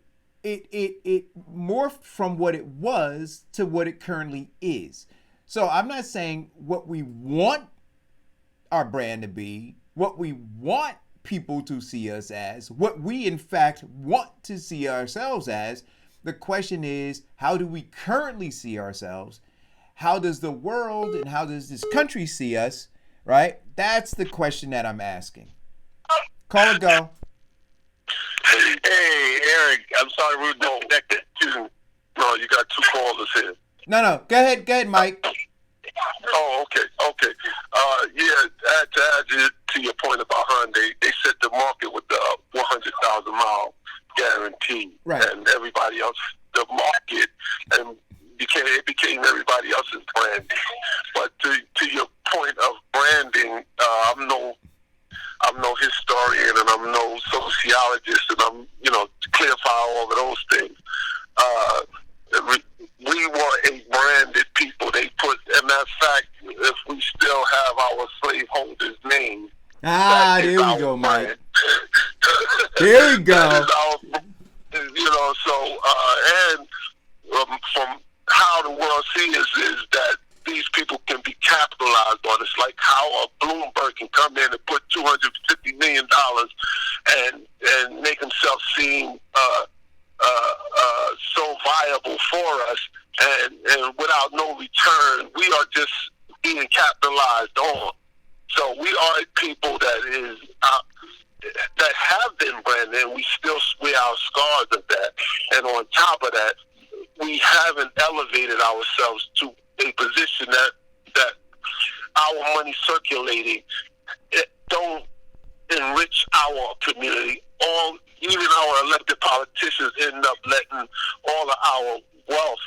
it morphed from what it was to what it currently is. So I'm not saying what we want our brand to be, what we want people to see us as, what we in fact want to see ourselves as. The question is, how do we currently see ourselves? How does the world and how does this country see us, right? That's the question that I'm asking. Call it go. Hey, Eric, I'm sorry we're disconnected. No, you got two callers here. No. Go ahead, Mike. Oh, okay. To add to your point about Hyundai, they set the market with the 100,000 mile guarantee, right? And everybody else, the market, and it became everybody else's brand. But to your point of branding, I'm no historian and I'm no sociologist and I'm clear file all matter of fact, if we still have our slaveholders' names. Ah, there we go, Mike. There we go. From how the world sees is that these people can be capitalized on. It's like how a Bloomberg can come in and put $250 million and make himself seem so viable for us, and without no return, we are just being capitalized on. So we are people that have been branded, and we still wear our scars of that. And on top of that, we haven't elevated ourselves to a position that our money circulating don't enrich our community. Even our elected politicians end up letting all of our wealth,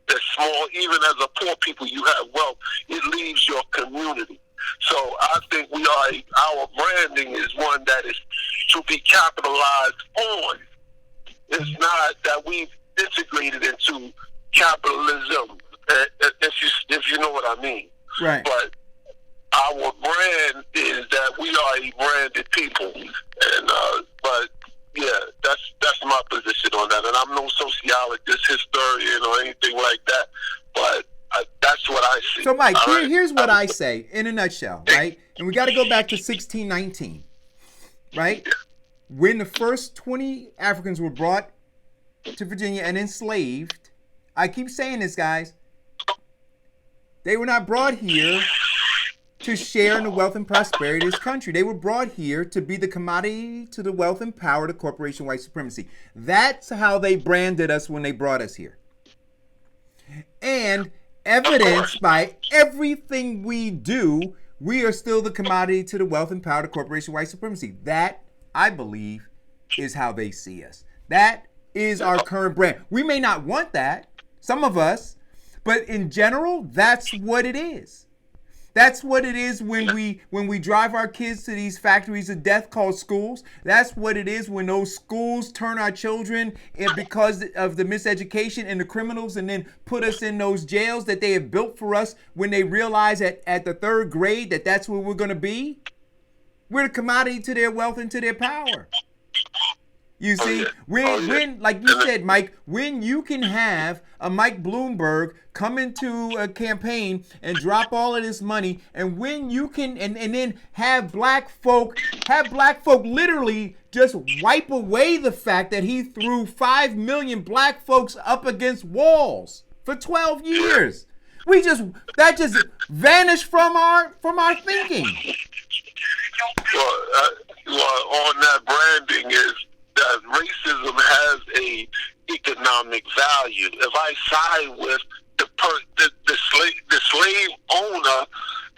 that's small, even as a poor people, you have wealth, it leaves your community. So I think our branding is one that is to be capitalized on. It's not that we've integrated into capitalism, if you know what I mean. Right. But our brand is that we are a branded people, and but yeah, that's my position on that. And I'm no sociologist, historian, or anything like that, but that's what I see. So, Mike, here's what I say in a nutshell, right? And we got to go back to 1619, right? When the first 20 Africans were brought to Virginia and enslaved, I keep saying this, guys, they were not brought here to share in the wealth and prosperity of this country. They were brought here to be the commodity to the wealth and power of the corporation white supremacy. That's how they branded us when they brought us here. And evidenced by everything we do, we are still the commodity to the wealth and power of the corporation white supremacy. That, I believe, is how they see us. That is our current brand. We may not want that, some of us, but in general, that's what it is. That's what it is when we drive our kids to these factories of death called schools. That's what it is when those schools turn our children in because of the miseducation and the criminals, and then put us in those jails that they have built for us when they realize at the third grade that that's where we're going to be. We're the commodity to their wealth and to their power. You see, when, like you said, Mike, when you can have a Mike Bloomberg come into a campaign and drop all of this money, and when you can, and then have black folk literally just wipe away the fact that he threw 5 million black folks up against walls for 12 years. That just vanished from our thinking. Well, on that branding is that racism has a economic value. If I side with the slave owner,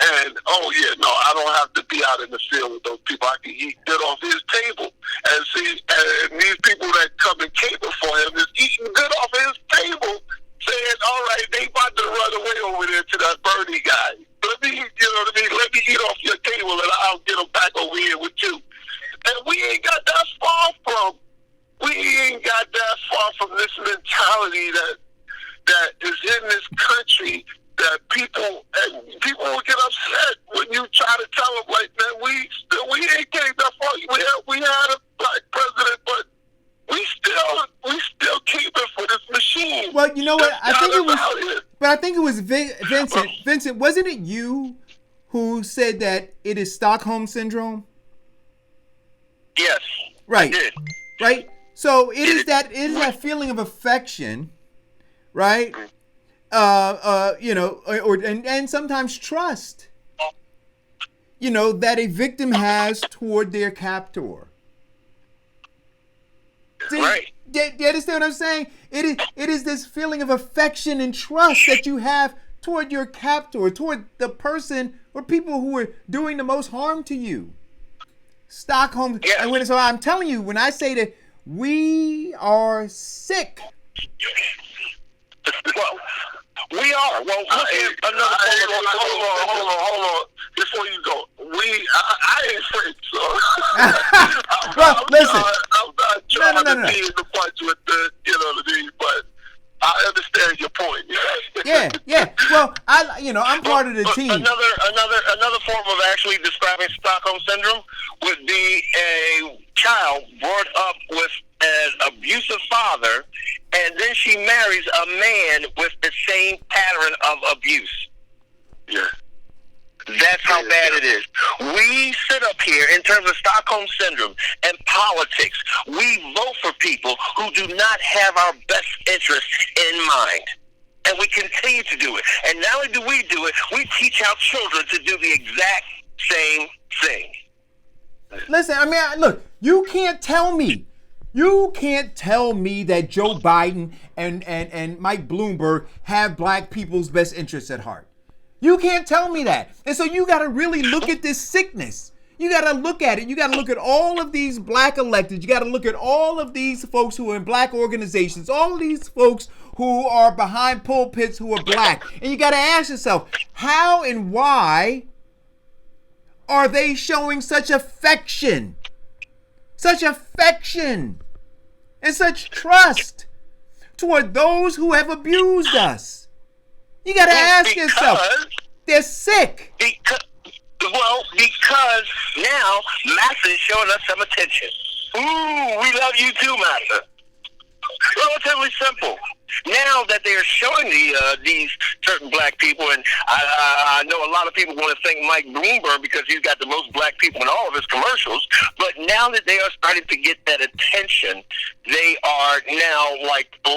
and I don't have to be out in the field with those people. I can eat good off his table, and these people that come and cater for him is eating good off his table, saying, "All right, they about to run away over there to that Bernie guy. Let me eat off your table, and I'll get them back over here with you." And we ain't got that far from this mentality that is in this country, that people will get upset when you try to tell them like that. We ain't getting that far. We had a black president, but we still keep it for this machine. Well, you know what? I think it was Vincent. Vincent, wasn't it you who said that it is Stockholm syndrome? Yes. Right. I did. Right. So it is that feeling of affection, right? And sometimes trust, that a victim has toward their captor. See, right. Do you understand what I'm saying? It is this feeling of affection and trust that you have toward your captor, toward the person or people who are doing the most harm to you. Stockholm. Yes. And so I'm telling you, when I say that we are sick. Well, we are. Well, hold on. Before you go, I ain't French, so well, listen. I'm not trying No. to be in the punch with the, but I understand your point. Yeah. Well, I'm part of the team. Another form of actually describing Stockholm syndrome would be a child brought up with an abusive father, and then she marries a man with the same pattern of abuse. Yeah. That's how bad it is. We sit up here in terms of Stockholm syndrome and politics. We vote for people who do not have our best interests in mind. And we continue to do it. And not only do we do it, we teach our children to do the exact same thing. Listen, look, you can't tell me that Joe Biden and Mike Bloomberg have black people's best interests at heart. You can't tell me that. And so you got to really look at this sickness. You got to look at it. You got to look at all of these black electeds. You got to look at all of these folks who are in black organizations, all of these folks who are behind pulpits who are black. And you got to ask yourself, how and why are they showing such affection and such trust toward those who have abused us? You got to ask yourself, they're sick. Because now Massa is showing us some attention. Ooh, we love you too, Massa. Relatively simple. Now that they are showing these certain black people, and I know a lot of people want to thank Mike Bloomberg because he's got the most black people in all of his commercials, but now that they are starting to get that attention, they are now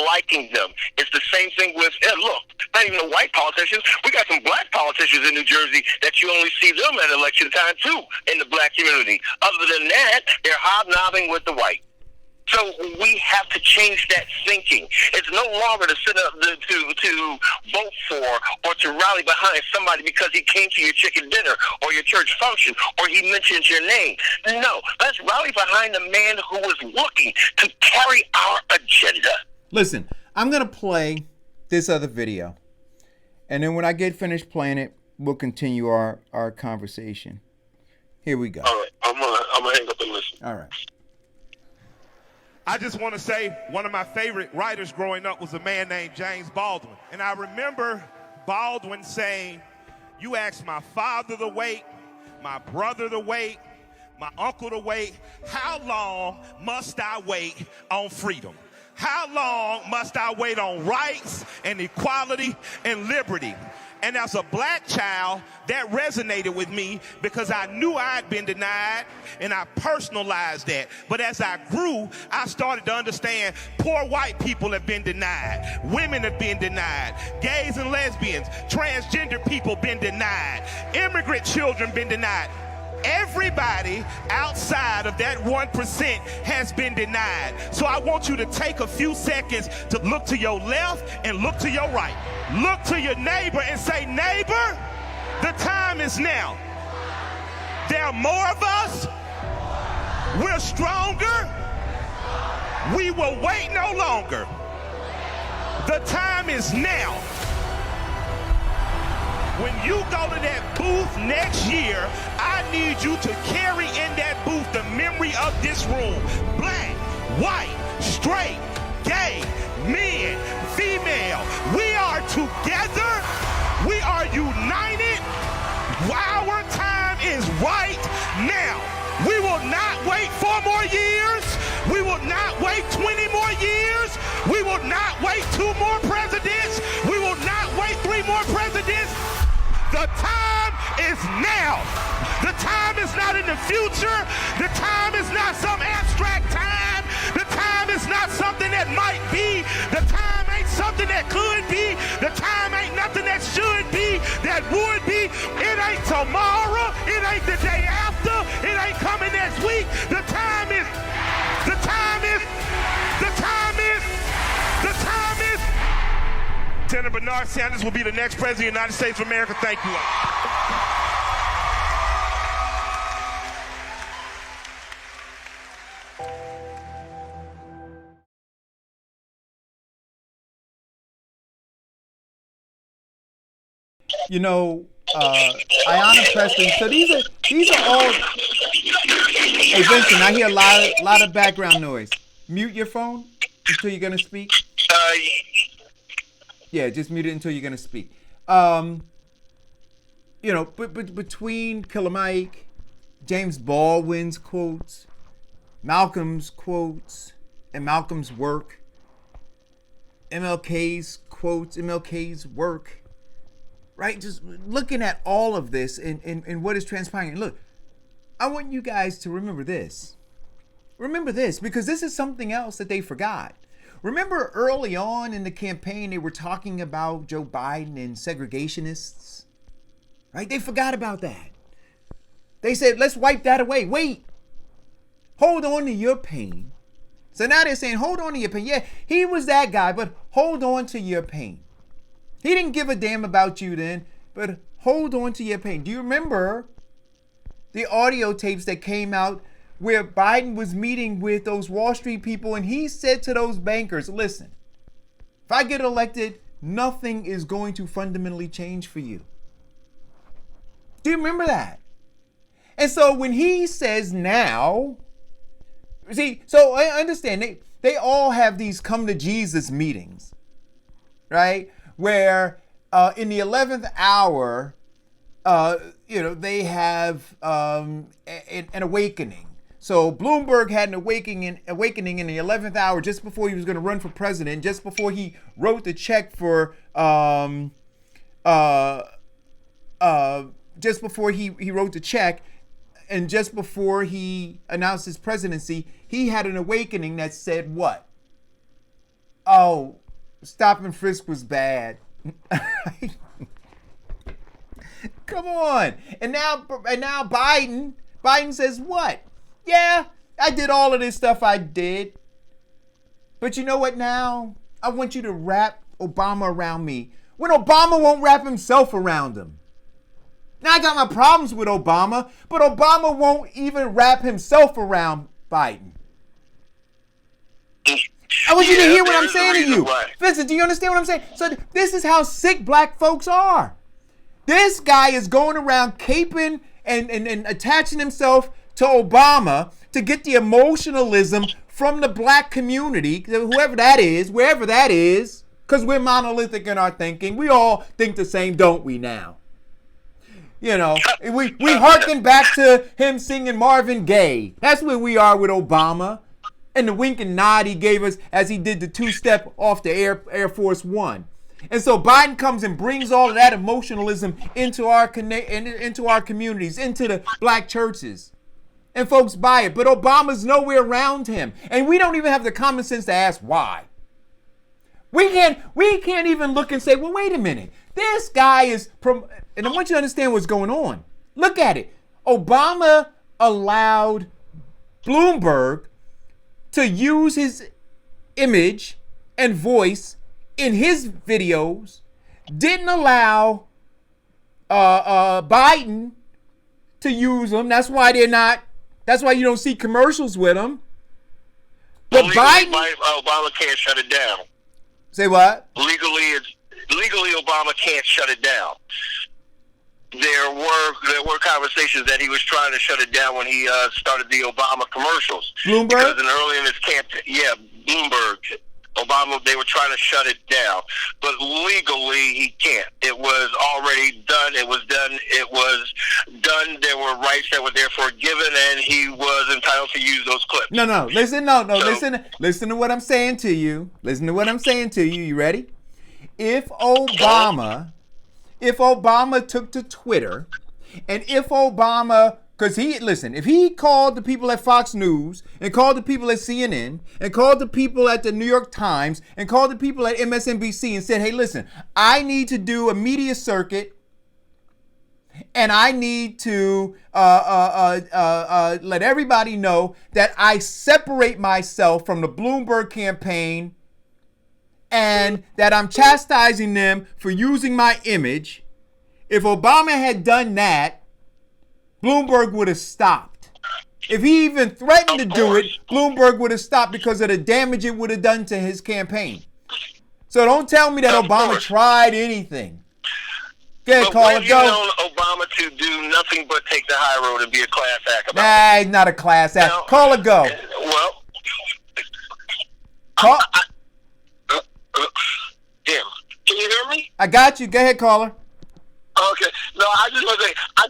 liking them. It's the same thing with, look, not even the white politicians. We got some black politicians in New Jersey that you only see them at election time too in the black community. Other than that, they're hobnobbing with the white. So we have to change that thinking. It's no longer to sit up to vote for or to rally behind somebody because he came to your chicken dinner or your church function or he mentions your name. No, let's rally behind the man who is looking to carry our agenda. Listen, I'm going to play this other video. And then when I get finished playing it, we'll continue our conversation. Here we go. All right, I'm gonna hang up and listen. All right. I just want to say one of my favorite writers growing up was a man named James Baldwin. And I remember Baldwin saying, you ask my father to wait, my brother to wait, my uncle to wait, how long must I wait on freedom? How long must I wait on rights and equality and liberty? And as a black child, that resonated with me because I knew I'd been denied and I personalized that. But as I grew, I started to understand poor white people have been denied. Women have been denied. Gays and lesbians, transgender people been denied. Immigrant children been denied. Everybody outside of that 1% has been denied. So I want you to take a few seconds to look to your left and look to your right. Look to your neighbor and say, neighbor, the time is now. There are more of us. We're stronger. We will wait no longer. The time is now. When you go to that booth next year, I need you to carry in that booth the memory of this room. Black, white, straight, gay, men, female. We are together. We are united. Our time is right now. We will not wait 4 more years. We will not wait 20 more years. We will not wait 2 more presidents. We will not wait 3 more presidents. The time is now. The time is not in the future. The time is not some abstract time. The time is not something that might be. The time ain't something that could be. The time ain't nothing that should be, that would be. It ain't tomorrow. It ain't the day after. It ain't coming next week. The time is. Senator Bernard Sanders will be the next president of the United States of America. Thank you all. You know, Ayanna Pressley. So these are all. Hey Vincent, I hear a lot of background noise. Mute your phone until you're gonna speak. Yeah, just mute it until you're gonna speak. You know, but between Killer Mike, James Baldwin's quotes, Malcolm's quotes, and Malcolm's work, MLK's quotes, MLK's work, right? Just looking at all of this and what is transpiring. Look, I want you guys to remember this. Remember this, because this is something else that they forgot. Remember early on in the campaign, they were talking about Joe Biden and segregationists, right? They forgot about that. They said, let's wipe that away. Wait, hold on to your pain. So now they're saying, hold on to your pain. Yeah, he was that guy, but hold on to your pain. He didn't give a damn about you then, but hold on to your pain. Do you remember the audio tapes that came out where Biden was meeting with those Wall Street people and he said to those bankers, listen, if I get elected, nothing is going to fundamentally change for you. Do you remember that? And so when he says now, see, so I understand they all have these come to Jesus meetings, right? Where in the 11th hour, they have an awakening. So Bloomberg had an awakening in the 11th hour, just before he was going to run for president, just before he wrote the check for, just before he wrote the check, and just before he announced his presidency, he had an awakening that said what? Oh, stop and frisk was bad. Come on. And now Biden says what? Yeah, I did all of this stuff I did. But you know what now? I want you to wrap Obama around me when Obama won't wrap himself around him. Now I got my problems with Obama, but Obama won't even wrap himself around Biden. I want you to hear what I'm saying to you. Vincent, do you understand what I'm saying? So this is how sick black folks are. This guy is going around caping and attaching himself to Obama to get the emotionalism from the black community, whoever that is, wherever that is, because we're monolithic in our thinking. We all think the same, don't we now? You know, we hearken back to him singing Marvin Gaye. That's where we are with Obama. And the wink and nod he gave us as he did the two-step off the Air Force One. And so Biden comes and brings all of that emotionalism into our communities, into the black churches. And folks buy it. But Obama's nowhere around him. And we don't even have the common sense to ask why. We can't even look and say, well, wait a minute. This guy is... And I want you to understand what's going on. Look at it. Obama allowed Bloomberg to use his image and voice in his videos, didn't allow Biden to use them. That's why you don't see commercials with them. But Biden, Obama can't shut it down. Say what? Legally, Obama can't shut it down. There were conversations that he was trying to shut it down when he started the Obama commercials. Bloomberg? Because early in his campaign, Bloomberg, Obama, they were trying to shut it down. But legally, he can't. It was already done. It was done. There were rights that were therefore given, and he was entitled to use those clips. Listen to what I'm saying to you. You ready? If Obama took to Twitter, and if Obama, if he called the people at Fox News, and called the people at CNN, and called the people at the New York Times, and called the people at MSNBC and said, hey, listen, I need to do a media circuit, and I need to let everybody know that I separate myself from the Bloomberg campaign, and that I'm chastising them for using my image. If Obama had done that, Bloomberg would have stopped. If he even threatened to do it, Bloomberg would have stopped because of the damage it would have done to his campaign. So don't tell me that Obama tried anything. But when you known Obama to do nothing but take the high road and be a class act about it? He's not a class act. Now, call a go. Well, call. Jim, can you I got you. Go ahead, caller. Okay. No, I just want to say, I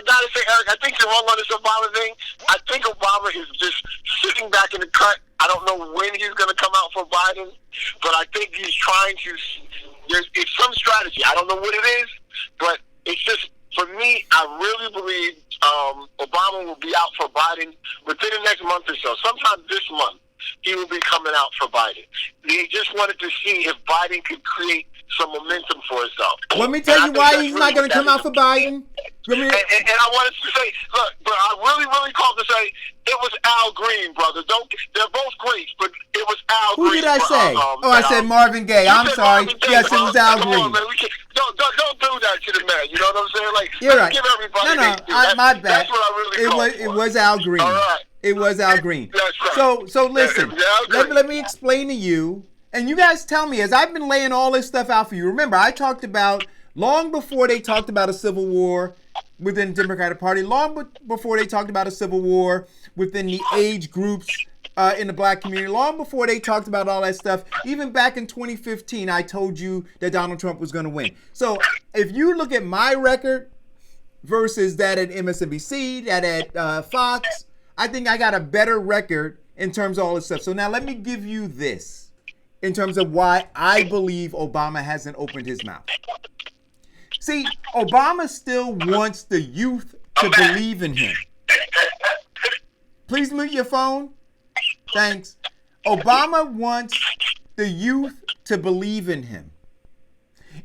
gotta say, Eric, I think you're wrong on this Obama thing. I think Obama is just sitting back in the cut. I don't know when he's going to come out for Biden, but I think he's trying to. It's some strategy. I don't know what it is, but it's just, for me, I really believe Obama will be out for Biden within the next month or so. Sometime this month, he will be coming out for Biden. They just wanted to see if Biden could create some momentum for himself. Let me tell you why he's not going to come out for Biden. And I wanted to say, look, but I really called to say it was Al Green, brother. They're both great, but it was Al Green. Who did I say? I said Marvin Gaye. I'm sorry. Yes, it was Al Green. On, man. Don't do that to the man. You know what I'm saying? Like, you're right. Give everybody my bad. That's what I really called it was Al Green. All right. It was Al Green. That's right. So listen. Let me explain to you. And you guys tell me, as I've been laying all this stuff out for you, remember, I talked about, long before they talked about a civil war within the Democratic Party, long before they talked about a civil war within the age groups in the black community, long before they talked about all that stuff, even back in 2015, I told you that Donald Trump was going to win. So if you look at my record versus that at MSNBC, that at Fox, I think I got a better record in terms of all this stuff. So now let me give you this. In terms of why I believe Obama hasn't opened his mouth. See, Obama still wants the youth to believe in him. Please mute your phone. Thanks. Obama wants the youth to believe in him.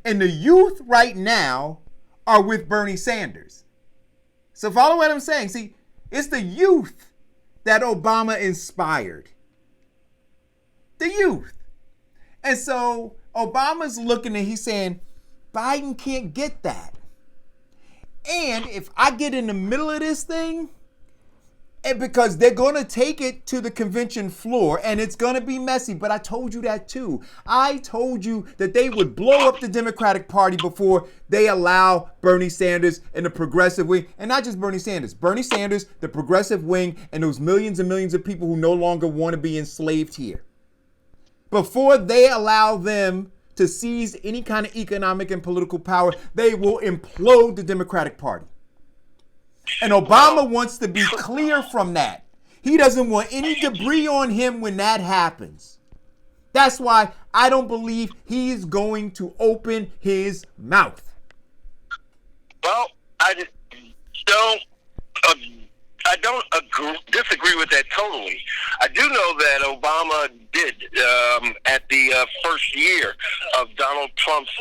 And the youth right now are with Bernie Sanders. So follow what I'm saying. See, it's the youth that Obama inspired. The youth. And so Obama's looking and he's saying, Biden can't get that. And if I get in the middle of this thing, and because they're going to take it to the convention floor and it's going to be messy, but I told you that too. I told you that they would blow up the Democratic Party before they allow Bernie Sanders and the progressive wing, and not just Bernie Sanders, the progressive wing, and those millions and millions of people who no longer want to be enslaved here. Before they allow them to seize any kind of economic and political power, they will implode the Democratic Party. And Obama wants to be clear from that. He doesn't want any debris on him when that happens. That's why I don't believe he's going to open his mouth. Well, I don't disagree with that totally. I do know that Obama did at the first year of Donald Trump's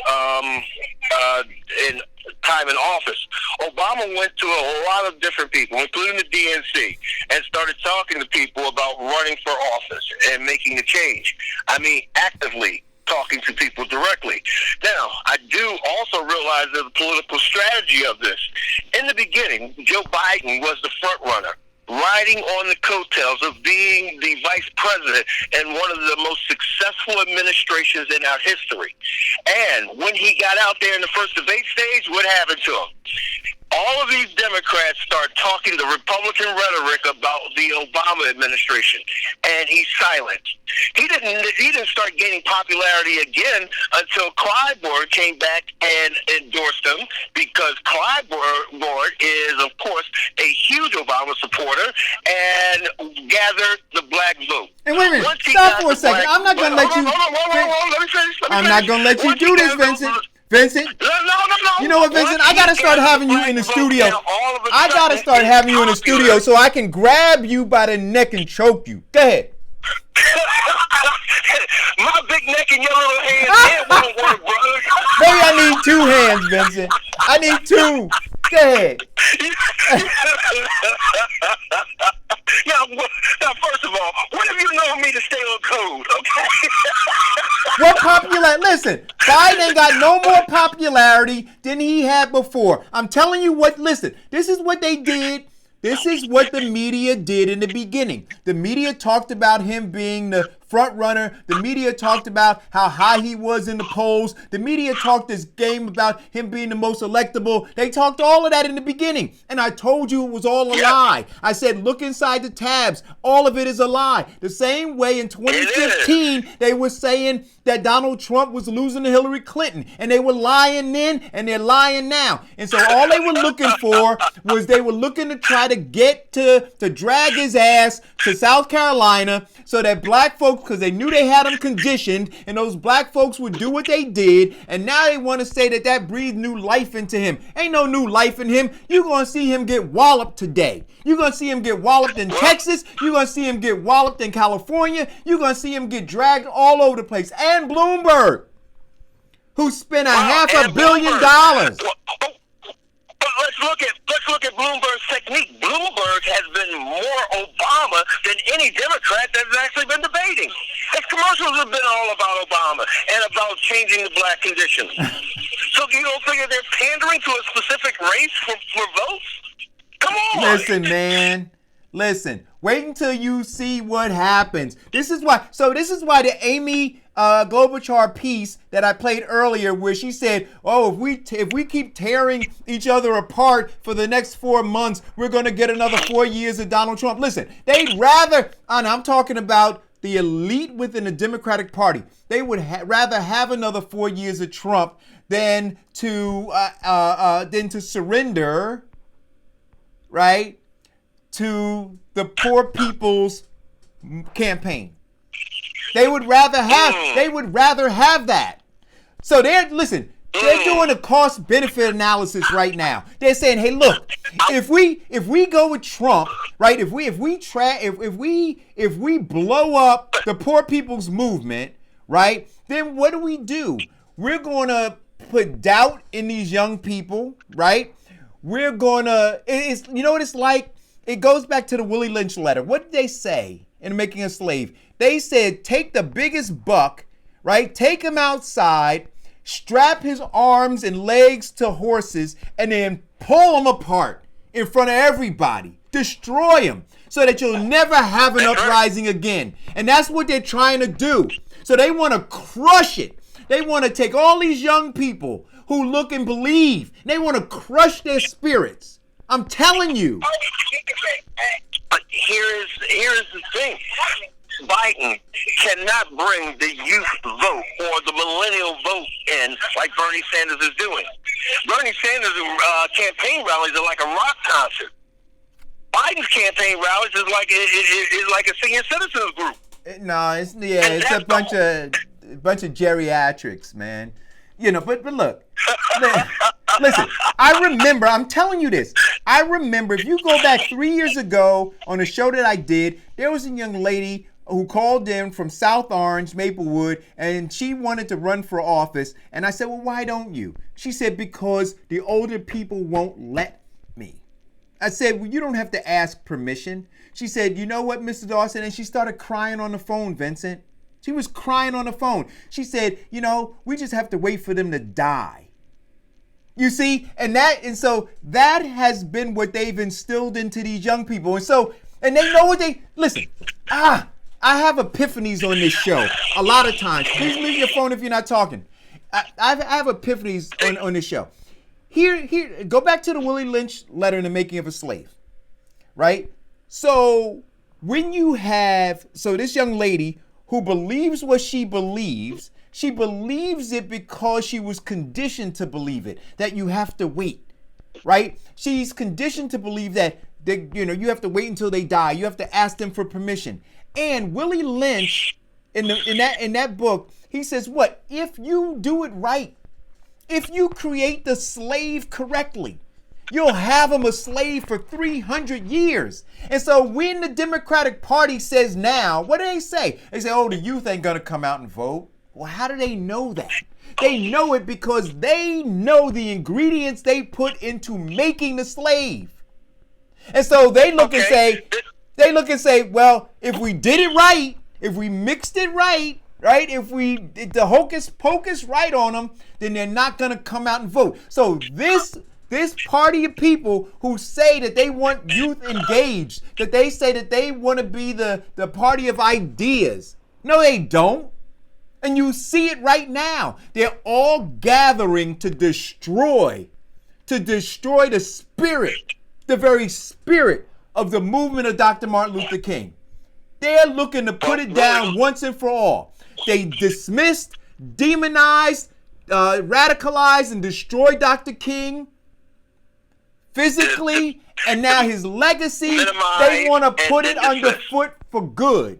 time in office. Obama went to a lot of different people, including the DNC, and started talking to people about running for office and making a change. I mean, actively talking to people directly. Now, I do also realize the political strategy of this. In the beginning, Joe Biden was the front runner, riding on the coattails of being the vice president in one of the most successful administrations in our history. And when he got out there in the first debate stage, what happened to him? All of these Democrats start talking the Republican rhetoric about the Obama administration, and he's silent. He didn't start gaining popularity again until Clyburn came back and endorsed him, because Clyburn is, of course, a huge Obama supporter and gathered the black vote. And wait a minute, stop for a second. I'm not going to let you. I'm not going to let you do this, Vincent. Vincent, no. You know what, Vincent? I got to start having you in the studio. I got to start having you in the studio so I can grab you by the neck and choke you. Go ahead. My big neck and your little hands, it won't work, brother. Maybe I need two hands, Vincent. I need two. Go ahead. Now, first of all, when have you known me to stay on code, okay? What popularity? Listen, Biden ain't got no more popularity than he had before. I'm telling you what, listen, this is what they did. This is what the media did in the beginning. The media talked about him being the front runner. The media talked about how high he was in the polls. The media talked this game about him being the most electable. They talked all of that in the beginning. And I told you it was all a lie. I said, look inside the tabs. All of it is a lie. The same way in 2015, they were saying that Donald Trump was losing to Hillary Clinton. And they were lying then and they're lying now. And so all they were looking for was they were looking to try to get to drag his ass to South Carolina so that black folks, because they knew they had him conditioned, and those black folks would do what they did, and now they want to say that that breathed new life into him. Ain't no new life in him. You're going to see him get walloped today. You're going to see him get walloped in Texas. You're going to see him get walloped in California. You're going to see him get dragged all over the place. And Bloomberg, who spent $500 million. But let's look at Bloomberg's technique. Bloomberg has been more Obama than any Democrat that's actually been debating. His commercials have been all about Obama and about changing the black condition. So you don't figure they're pandering to a specific race for votes? Come on. Listen, man. Listen. Wait until you see what happens. This is why the Amy Klobuchar piece that I played earlier, where she said, "Oh, if we keep tearing each other apart for the next 4 months, we're going to get another 4 years of Donald Trump." Listen, they'd rather, and I'm talking about the elite within the Democratic Party, they would rather have another 4 years of Trump than to surrender, right, to the poor people's campaign. They would rather have that. So they're doing a cost benefit analysis right now. They're saying, hey, look, if we go with Trump, right? If we blow up the poor people's movement, right? Then what do? We're going to put doubt in these young people, right? We're going to, you know what it's like? It goes back to the Willie Lynch letter. What did they say in Making a Slave? They said, take the biggest buck, right? Take him outside, strap his arms and legs to horses, and then pull him apart in front of everybody. Destroy him so that you'll never have an uprising again. And that's what they're trying to do. So they want to crush it. They want to take all these young people who look and believe. They want to crush their spirits. I'm telling you. But here's the thing. Biden cannot bring the youth vote or the millennial vote in like Bernie Sanders is doing. Bernie Sanders' campaign rallies are like a rock concert. Biden's campaign rallies is like a senior citizens group. No, it's a bunch of geriatrics, man. You know, but look, listen, I'm telling you this. I remember, if you go back 3 years ago on a show that I did, there was a young lady who called in from South Orange, Maplewood, and she wanted to run for office. And I said, well, why don't you? She said, because the older people won't let me. I said, well, you don't have to ask permission. She said, you know what, Mr. Dawson? And she started crying on the phone, Vincent. She was crying on the phone. She said, you know, we just have to wait for them to die. You see, and so that has been what they've instilled into these young people. And they know what listen, I have epiphanies on this show a lot of times. Please leave your phone if you're not talking. I have epiphanies on this show. Here, go back to the Willie Lynch letter in The Making of a Slave, right? So when you have, this young lady who believes what she believes it because she was conditioned to believe it, that you have to wait, right? She's conditioned to believe that you have to wait until they die. You have to ask them for permission. And Willie Lynch, in that book, he says, what? If you do it right, if you create the slave correctly, you'll have him a slave for 300 years. And so when the Democratic Party says now, what do they say? They say, oh, the youth ain't going to come out and vote. Well, how do they know that? They know it because they know the ingredients they put into making the slave. And so they look and say, well, if we did it right, if we mixed it right, if we did the hocus pocus right on them, then they're not going to come out and vote. So this party of people who say that they want youth engaged, that they say that they want to be the party of ideas, No, they don't. And you see it right now. They're all gathering to destroy the spirit, the very spirit of the movement of Dr. Martin Luther King. They're looking to put it down once and for all. They dismissed, demonized, radicalized, and destroyed Dr. King physically, and now his legacy, they want to put it underfoot for good.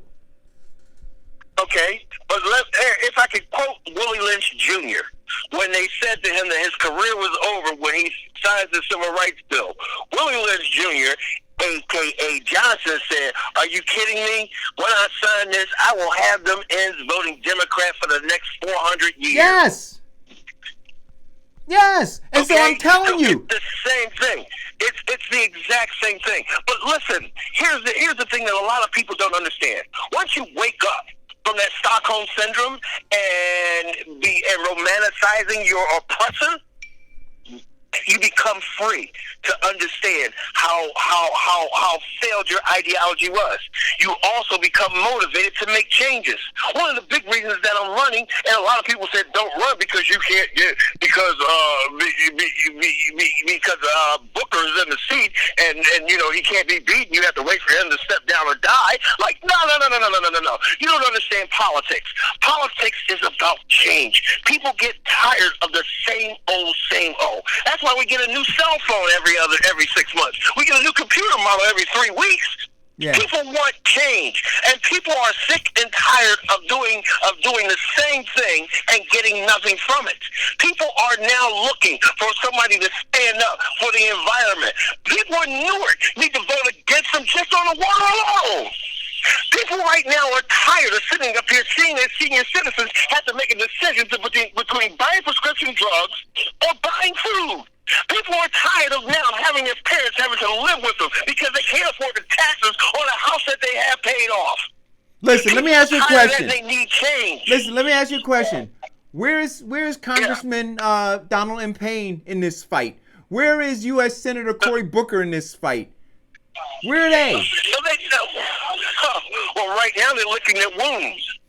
Okay, but if I could quote Willie Lynch Jr., when they said to him that his career was over when he signs the Civil Rights Bill, Willie Lynch Jr., a.k.a. Johnson, said, "Are you kidding me? When I sign this, I will have them ends voting Democrat for the next 400 years." Yes. And okay? So I'm telling you. It's the same thing. It's the exact same thing. But listen, here's the thing that a lot of people don't understand. Once you wake up from that Stockholm syndrome and romanticizing your oppressor, you become free to understand how failed your ideology was. You also become motivated to make changes. One of the big reasons that I'm running, and a lot of people said don't run because you can't get because Booker's in the seat and you know he can't be beaten. You have to wait for him to step down or die. Like no. You don't understand politics. Politics is about change. People get tired of the same old. That's why we get a new cell phone every 6 months. We get a new computer model every 3 weeks. Yeah. People want change, and people are sick and tired of doing the same thing and getting nothing from it. People are now looking for somebody to stand up for the environment. People in Newark need to vote against them just on the water alone. People right now are tired of sitting up here seeing their senior citizens have to make a decision between buying prescription drugs or buying food. People are tired of now having their parents having to live with them because they can't afford the taxes on a house that they have paid off. Listen, let me ask you a question. They need change. Listen, let me ask you a question. Where is Congressman Donald M. Payne in this fight? Where is U.S. Senator Cory Booker in this fight? Where are they? Well, right now they're licking their wounds.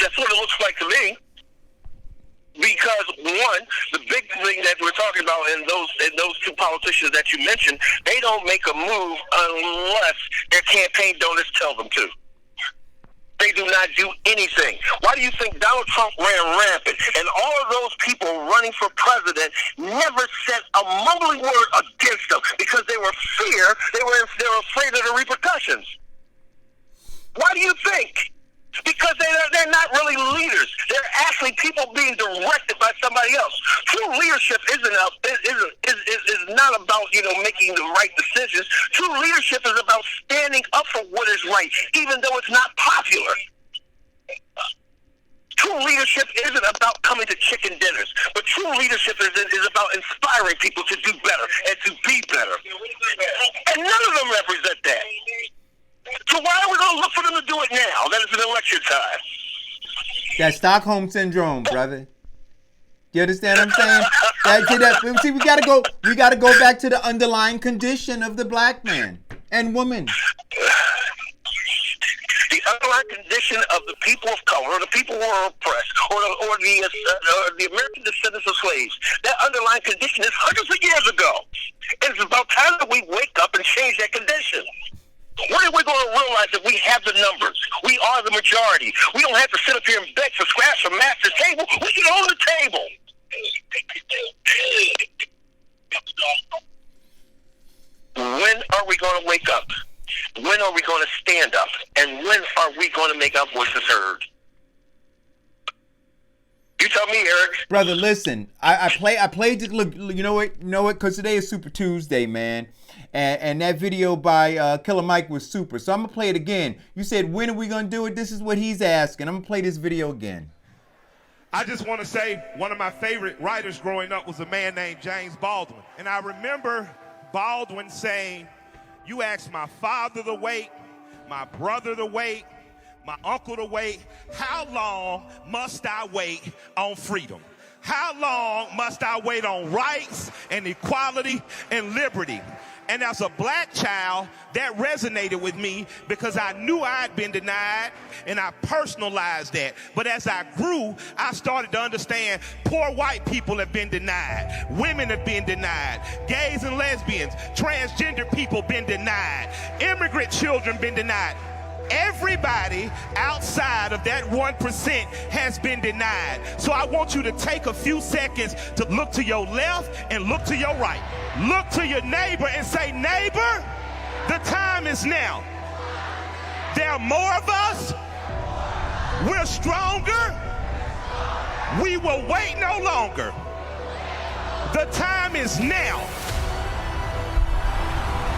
That's what it looks like to me. Because one, the big thing that we're talking about in those two politicians that you mentioned, they don't make a move unless their campaign donors tell them to. They do not do anything. Why do you think Donald Trump ran rampant and all of those people running for president never said a mumbling word against them because they were afraid of the repercussions? Why do you think? Because they're not really leaders. They're actually people being directed by somebody else. True leadership is not about making the right decisions. True leadership is about standing up for what is right, even though it's not popular. True leadership isn't about coming to chicken dinners, but true leadership is about inspiring people to do better and to be better. And none of them represent that. So why are we going to look for them to do it now that it's an election time? That Stockholm syndrome, brother. You understand what I'm saying? See, we gotta go back to the underlying condition of the black man and woman. The underlying condition of the people of color, or the people who are oppressed, or the American descendants of slaves. That underlying condition is hundreds of years ago. And it's about time that we wake up and change that condition. When are we going to realize that we have the numbers? We are the majority. We don't have to sit up here and beg for scraps from master's table. We can own the table. When are we going to wake up? When are we going to stand up? And when are we going to make our voices heard? You tell me, Eric. Brother, listen. I played. Look, you know what? Because today is Super Tuesday, man. And that video by Killer Mike was super. So I'm going to play it again. You said, when are we going to do it? This is what he's asking. I'm going to play this video again. I just want to say one of my favorite writers growing up was a man named James Baldwin. And I remember Baldwin saying, you ask my father to wait, my brother to wait, my uncle to wait. How long must I wait on freedom? How long must I wait on rights and equality and liberty? And as a black child, that resonated with me because I knew I'd been denied and I personalized that. But as I grew, I started to understand poor white people have been denied. Women have been denied. Gays and lesbians, transgender people been denied. Immigrant children been denied. Everybody outside of that 1% has been denied. So I want you to take a few seconds to look to your left and look to your right. Look to your neighbor and say, neighbor, the time is now. There are more of us. We're stronger. We will wait no longer. The time is now.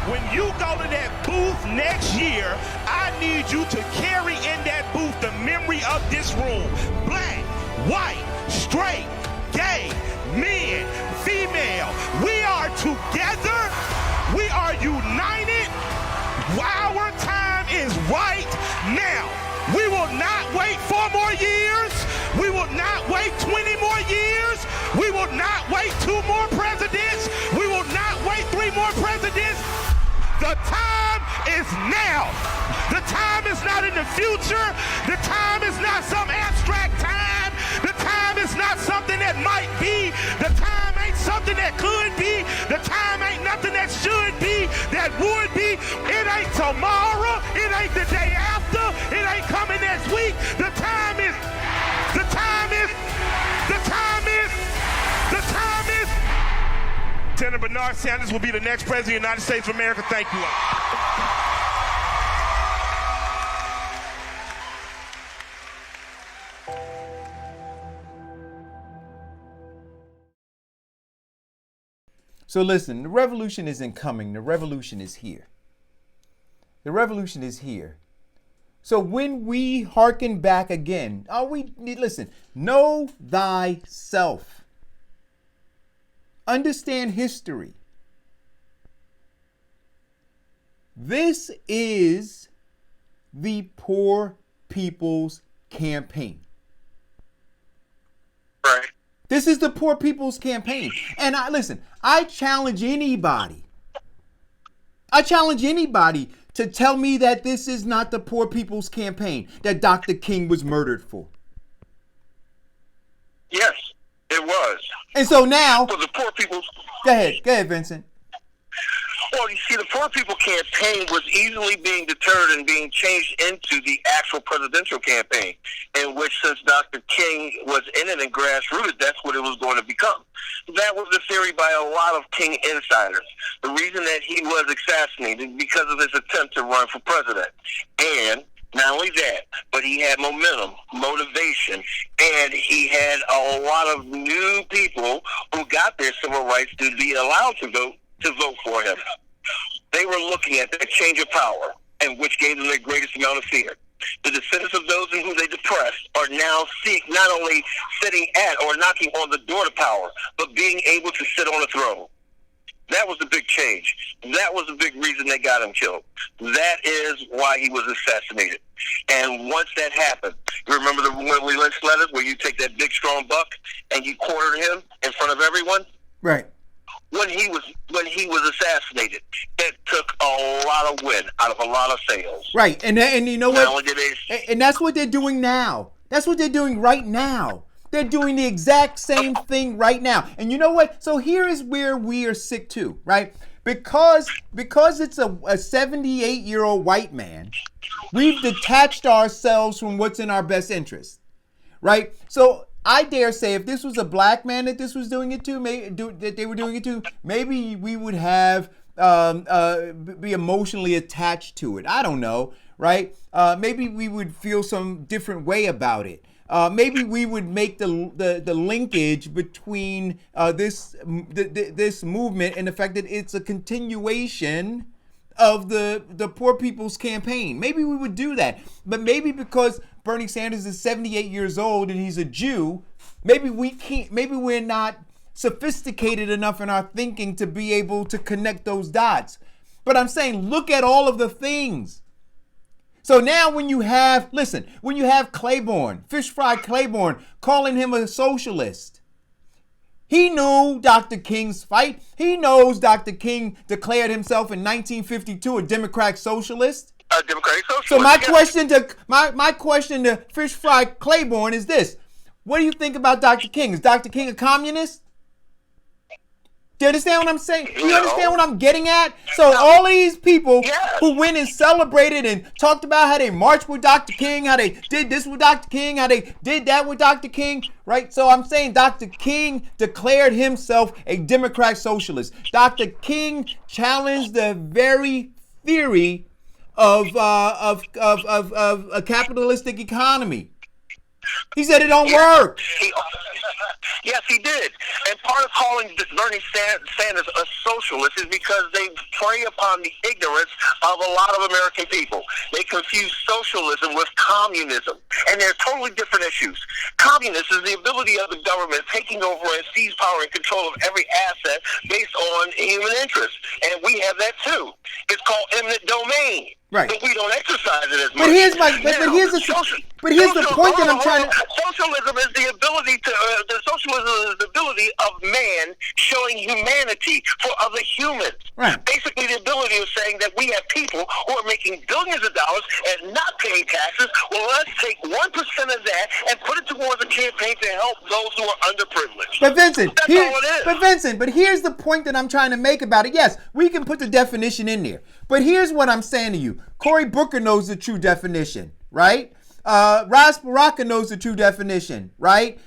When you go to that booth next year, I need you to carry in that booth the memory of this room. Black, white, straight, gay, men, female. We are together. We are united. Our time is right now. We will not wait 4 more years. We will not wait 20 more years. We will not wait 2 more presidents. We will not wait 3 more presidents. The time is now. The time is not in the future. The time is not some abstract time. The time is not something that might be. The time ain't something that could be. The time ain't nothing that should be, that would be. It ain't tomorrow. It ain't the day after. It ain't coming next week. The time is. The time is. The time is. The time is. Senator Bernard Sanders will be the next president of the United States of America. Thank you all. So listen, the revolution isn't coming. The revolution is here. The revolution is here. So when we hearken back again, listen, know thyself. Understand history. This is the Poor People's Campaign. Right. This is the Poor People's Campaign. And I challenge anybody. I challenge anybody to tell me that this is not the Poor People's Campaign that Dr. King was murdered for. Yes, it was. And so now, For the poor people's. Go ahead, Vincent. Well, you see, the Poor People Campaign was easily being deterred and being changed into the actual presidential campaign, in which, since Dr. King was in it and grassrooted, that's what it was going to become. That was the theory by a lot of King insiders. The reason that he was assassinated because of his attempt to run for president. And not only that, but he had momentum, motivation, and he had a lot of new people who got their civil rights to be allowed to vote for him. They were looking at that change of power, and which gave them the greatest amount of fear. The descendants of those in whom they depressed are now not only sitting at or knocking on the door to power, but being able to sit on a throne. That was the big change. That was the big reason they got him killed. That is why he was assassinated. And once that happened, you remember the Willie Lynch letter where you take that big strong buck and you cornered him in front of everyone? Right. When he was assassinated, that took a lot of wind out of a lot of sails. Right, and you know what? And that's what they're doing now. That's what they're doing right now. They're doing the exact same thing right now. And you know what? So here is where we are sick too, right? Because it's a 78-year-old white man, we've detached ourselves from what's in our best interest, right? So I dare say, if this was a black man that this was doing it to, that they were doing it to, maybe we would have be emotionally attached to it. I don't know, right? Maybe we would feel some different way about it. Maybe we would make the linkage between this movement and the fact that it's a continuation of the Poor People's Campaign. Maybe we would do that. But maybe because Bernie Sanders is 78 years old and he's a Jew, maybe we're not sophisticated enough in our thinking to be able to connect those dots. But I'm saying, look at all of the things. So now when you have Claiborne, Fish Fry Claiborne, calling him a socialist, He knew Dr. King's fight. He knows Dr. King declared himself in 1952 a Democratic socialist. A Democratic socialist. So my question to Fish Fry Claiborne is this: what do you think about Dr. King? Is Dr. King a communist? Do you understand what I'm saying? Do you understand what I'm getting at? So all of these people who went and celebrated and talked about how they marched with Dr. King, how they did this with Dr. King, how they did that with Dr. King, right? So I'm saying Dr. King declared himself a Democratic socialist. Dr. King challenged the very theory of a capitalistic economy. He said it don't work. Yes, he did. And part of calling this Bernie Sanders a socialist is because they prey upon the ignorance of a lot of American people. They confuse socialism with communism. And they're totally different issues. Communism is the ability of the government taking over and seize power and control of every asset based on human interest. And we have that too. It's called eminent domain. Right. But we don't exercise it as much. But here's the point that I'm trying to. Socialism is the ability to. Socialism is the ability of man showing humanity for other humans. Right. Basically, the ability of saying that we have people who are making billions of dollars and not paying taxes. Well, let's take 1% of that and put it towards a campaign to help those who are underprivileged. But Vincent, that's all it is. But here's the point that I'm trying to make about it. Yes, we can put the definition in there. But here's what I'm saying to you. Cory Booker knows the true definition, right? Ras Baraka knows the true definition, right?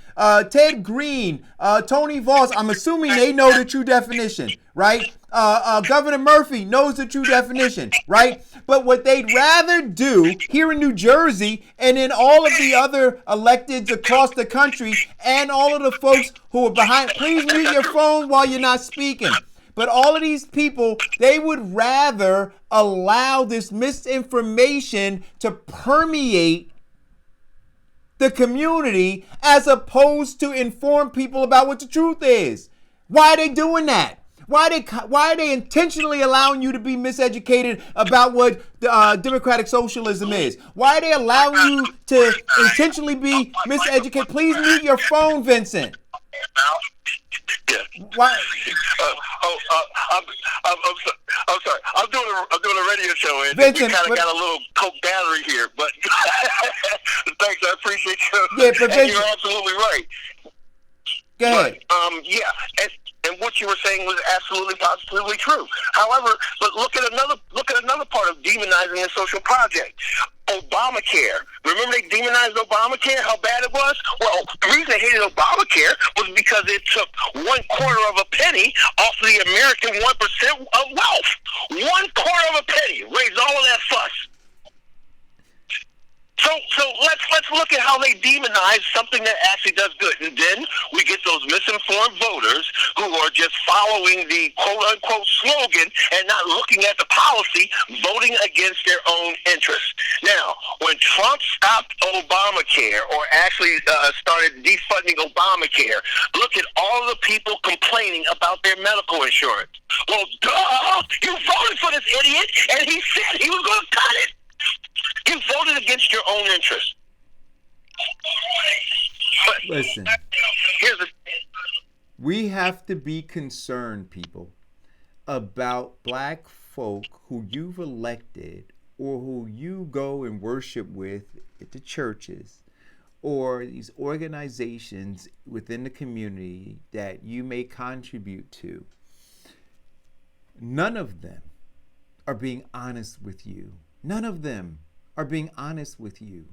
Ted Green, Tony Voss, I'm assuming they know the true definition, right? Governor Murphy knows the true definition, right? But what they'd rather do here in New Jersey and in all of the other electeds across the country and all of the folks who are behind, please mute your phone while you're not speaking. But all of these people, they would rather allow this misinformation to permeate the community as opposed to inform people about what the truth is. Why are they doing that? Why are they intentionally allowing you to be miseducated about what democratic socialism is? Why are they allowing you to intentionally be miseducated? Please mute your phone, Vincent. Yeah. Why? I'm sorry. I'm doing a radio show, and Vincent, we kind of got a little coke battery here. But thanks, I appreciate you. Yeah, but and you're absolutely right. Go ahead. But, and what you were saying was absolutely positively true. However, but look at another part of demonizing the social project. Obamacare. Remember they demonized Obamacare, how bad it was? Well, the reason they hated Obamacare was because it took 1/4 of a penny off of the American 1% of wealth. 1/4 of a penny raised all of that fuss. So let's look at how they demonize something that actually does good. And then we get those misinformed voters who are just following the quote-unquote slogan and not looking at the policy, voting against their own interests. Now, when Trump stopped Obamacare or actually started defunding Obamacare, look at all the people complaining about their medical insurance. Well, duh! You voted for this idiot, and he said he was going to cut it. You voted against your own interest. Listen, here's the we have to be concerned, people, about black folk who you've elected or who you go and worship with at the churches or these organizations within the community that you may contribute to. None of them are being honest with you. None of them are being honest with you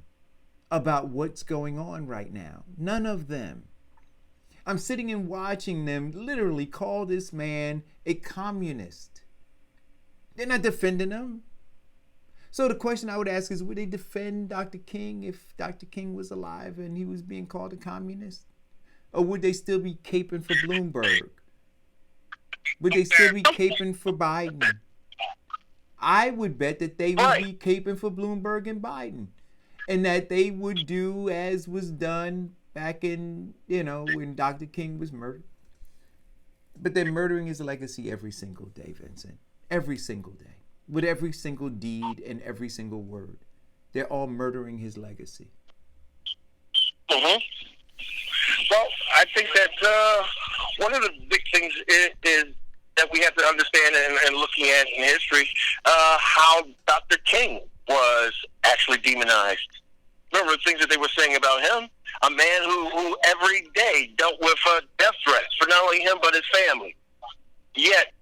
about what's going on right now. None of them. I'm sitting and watching them literally call this man a communist. They're not defending him. So the question I would ask is, would they defend Dr. King if Dr. King was alive and he was being called a communist? Or would they still be caping for Bloomberg? Would they still be caping for Biden? I would bet that they would be caping for Bloomberg and Biden, and that they would do as was done back in, when Dr. King was murdered. But they're murdering his legacy every single day, Vincent. Every single day. With every single deed and every single word. They're all murdering his legacy. Mm-hmm. Well, I think that one of the big things is that we have to understand and looking at in history, how Dr. King was actually demonized. Remember the things that they were saying about him? A man who every day dealt with death threats for not only him but his family. Yet,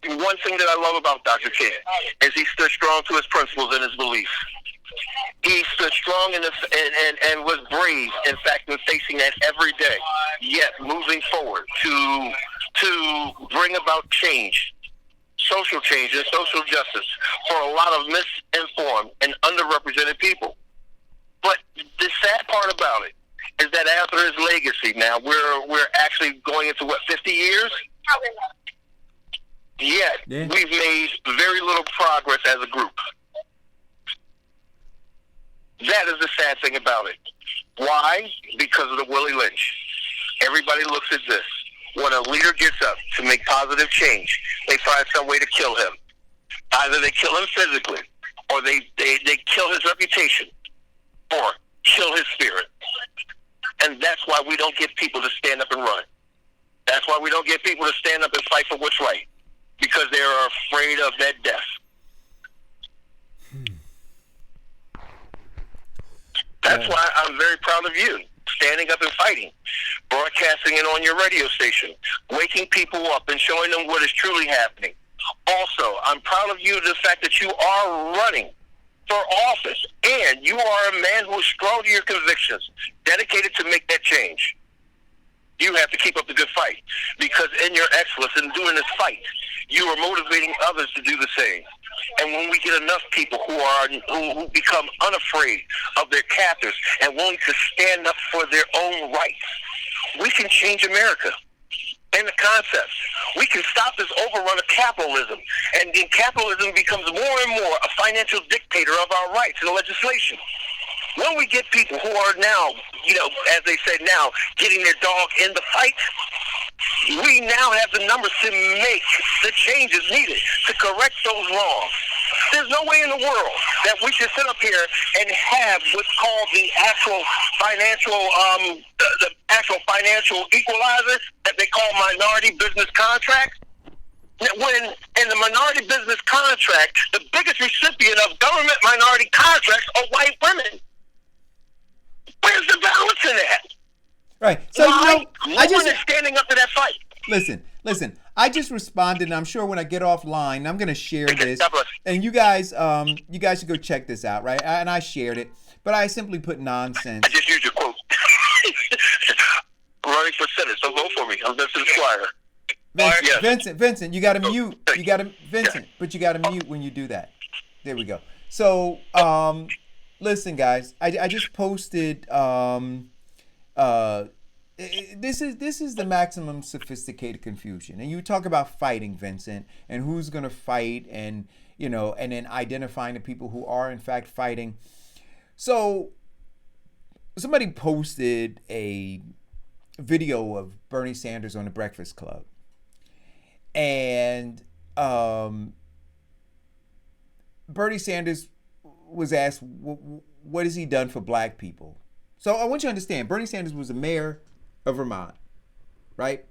one thing that I love about Dr. King is he stood strong to his principles and his beliefs. He stood strong and was brave, in fact, in facing that every day. Yet, moving forward to bring about change, social change and social justice for a lot of misinformed and underrepresented people. But the sad part about it is that after his legacy, now we're actually going into 50 years. Yet we've made very little progress as a group. That is the sad thing about it. Why? Because of the Willie Lynch. Everybody looks at this. When a leader gets up to make positive change, they find some way to kill him. Either they kill him physically, or they kill his reputation, or kill his spirit. And that's why we don't get people to stand up and run. That's why we don't get people to stand up and fight for what's right. Because they are afraid of that death. That's why I'm very proud of you, standing up and fighting, broadcasting it on your radio station, waking people up and showing them what is truly happening. Also, I'm proud of you, the fact that you are running for office, and you are a man who is strong to your convictions, dedicated to make that change. You have to keep up the good fight, because in your excellence in doing this fight, you are motivating others to do the same. And when we get enough people who become unafraid of their captors and willing to stand up for their own rights, we can change America and the concepts. We can stop this overrun of capitalism, and then capitalism becomes more and more a financial dictator of our rights and legislation. When we get people who are now, as they say now, getting their dog in the fight, we now have the numbers to make the changes needed to correct those wrongs. There's no way in the world that we should sit up here and have what's called the actual financial equalizer that they call minority business contracts. When in the minority business contract, the biggest recipient of government minority contracts are white women. Where's the balance in that? Right. So Why? No one is standing up to that fight. Listen. I just responded, and I'm sure when I get offline, I'm going to share this. And you guys should go check this out, right? And I shared it, but I simply put nonsense. I just used your quote. Running for Senate, so vote for me. I'm Vincent Squire. Vincent, you got to mute. But you got to mute when you do that. There we go. So, listen, guys, I just posted. This is the maximum sophisticated confusion, and you talk about fighting, Vincent, and who's going to fight, and and then identifying the people who are in fact fighting. So, somebody posted a video of Bernie Sanders on the Breakfast Club, and Bernie Sanders was asked, what has he done for black people? So I want you to understand, Bernie Sanders was the mayor of Vermont, right?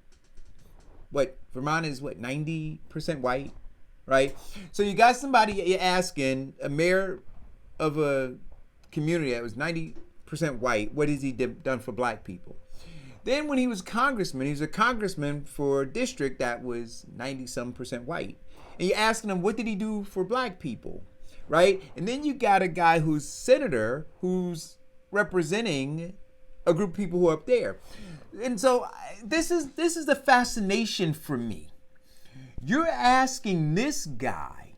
Vermont is 90% white, right? So you got somebody asking, a mayor of a community that was 90% white, what has he done for black people? Then when he was a congressman for a district that was 90-some% white. And you're asking him, what did he do for black people, right? And then you got a guy who's senator who's representing a group of people who are up there. And so this is the fascination for me. You're asking this guy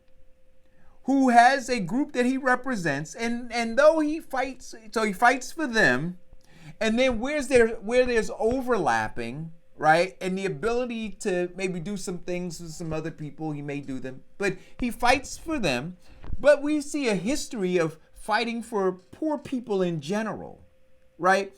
who has a group that he represents, and though he fights for them, and then where there's overlapping, right, and the ability to maybe do some things with some other people, he may do them, but he fights for them. But we see a history of fighting for poor people in general, right?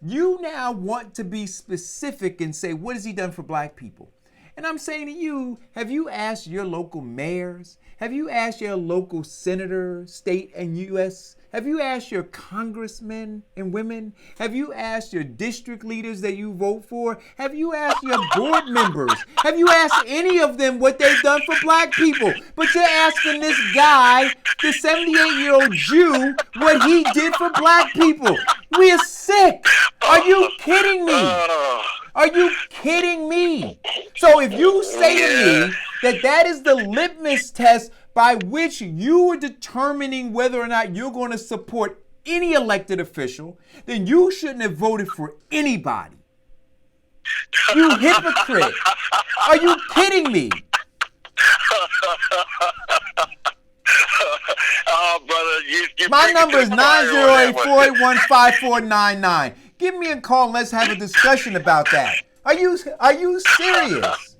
You now want to be specific and say, what has he done for black people? And I'm saying to you, have you asked your local mayors? Have you asked your local senators, state and U.S.? Have you asked your congressmen and women? Have you asked your district leaders that you vote for? Have you asked your board members? Have you asked any of them what they've done for black people? But you're asking this guy, the 78-year-old Jew, what he did for black people. We're sick. Are you kidding me? Are you kidding me? So if you say to me that is the litmus test by which you are determining whether or not you're going to support any elected official, then you shouldn't have voted for anybody. You hypocrite. Are you kidding me? Oh, brother, my number is 908-481-5499. Give me a call and let's have a discussion about that. Are you serious?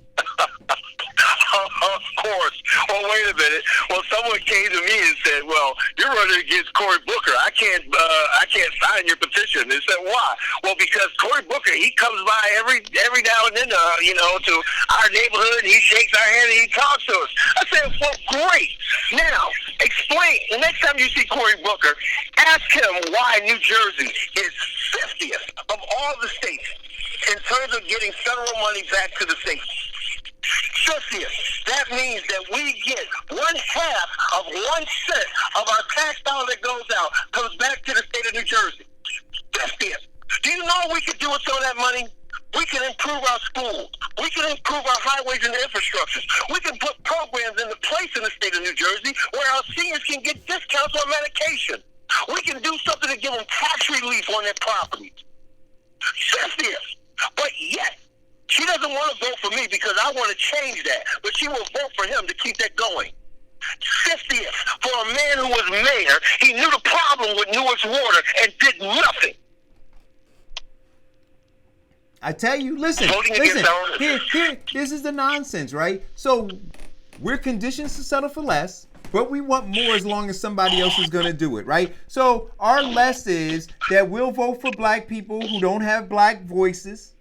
Of course. Well, wait a minute. Well, someone came to me and said, "Well, you're running against Cory Booker. I can't sign your petition." They said, "Why?" Well, because Cory Booker, he comes by every now and then, to our neighborhood. And he shakes our hand and he talks to us. I said, "Well, great. Now, explain. The next time you see Cory Booker, ask him why New Jersey is 50th of all the states in terms of getting federal money back to the states." 50th. That means that we get 1/2 of 1 cent of our tax dollar that goes out comes back to the state of New Jersey. 50th. Do you know what we could do with some of that money? We can improve our schools. We can improve our highways and infrastructures. We can put programs into place in the state of New Jersey where our seniors can get discounts on medication. We can do something to give them tax relief on their properties. 50th. But yet, she doesn't want to vote for me because I want to change that. But she will vote for him to keep that going. 50th. For a man who was mayor, he knew the problem with Newark's water and did nothing. I tell you, listen, here, this is the nonsense, right? So we're conditioned to settle for less, but we want more as long as somebody else is going to do it, right? So our less is that we'll vote for black people who don't have black voices,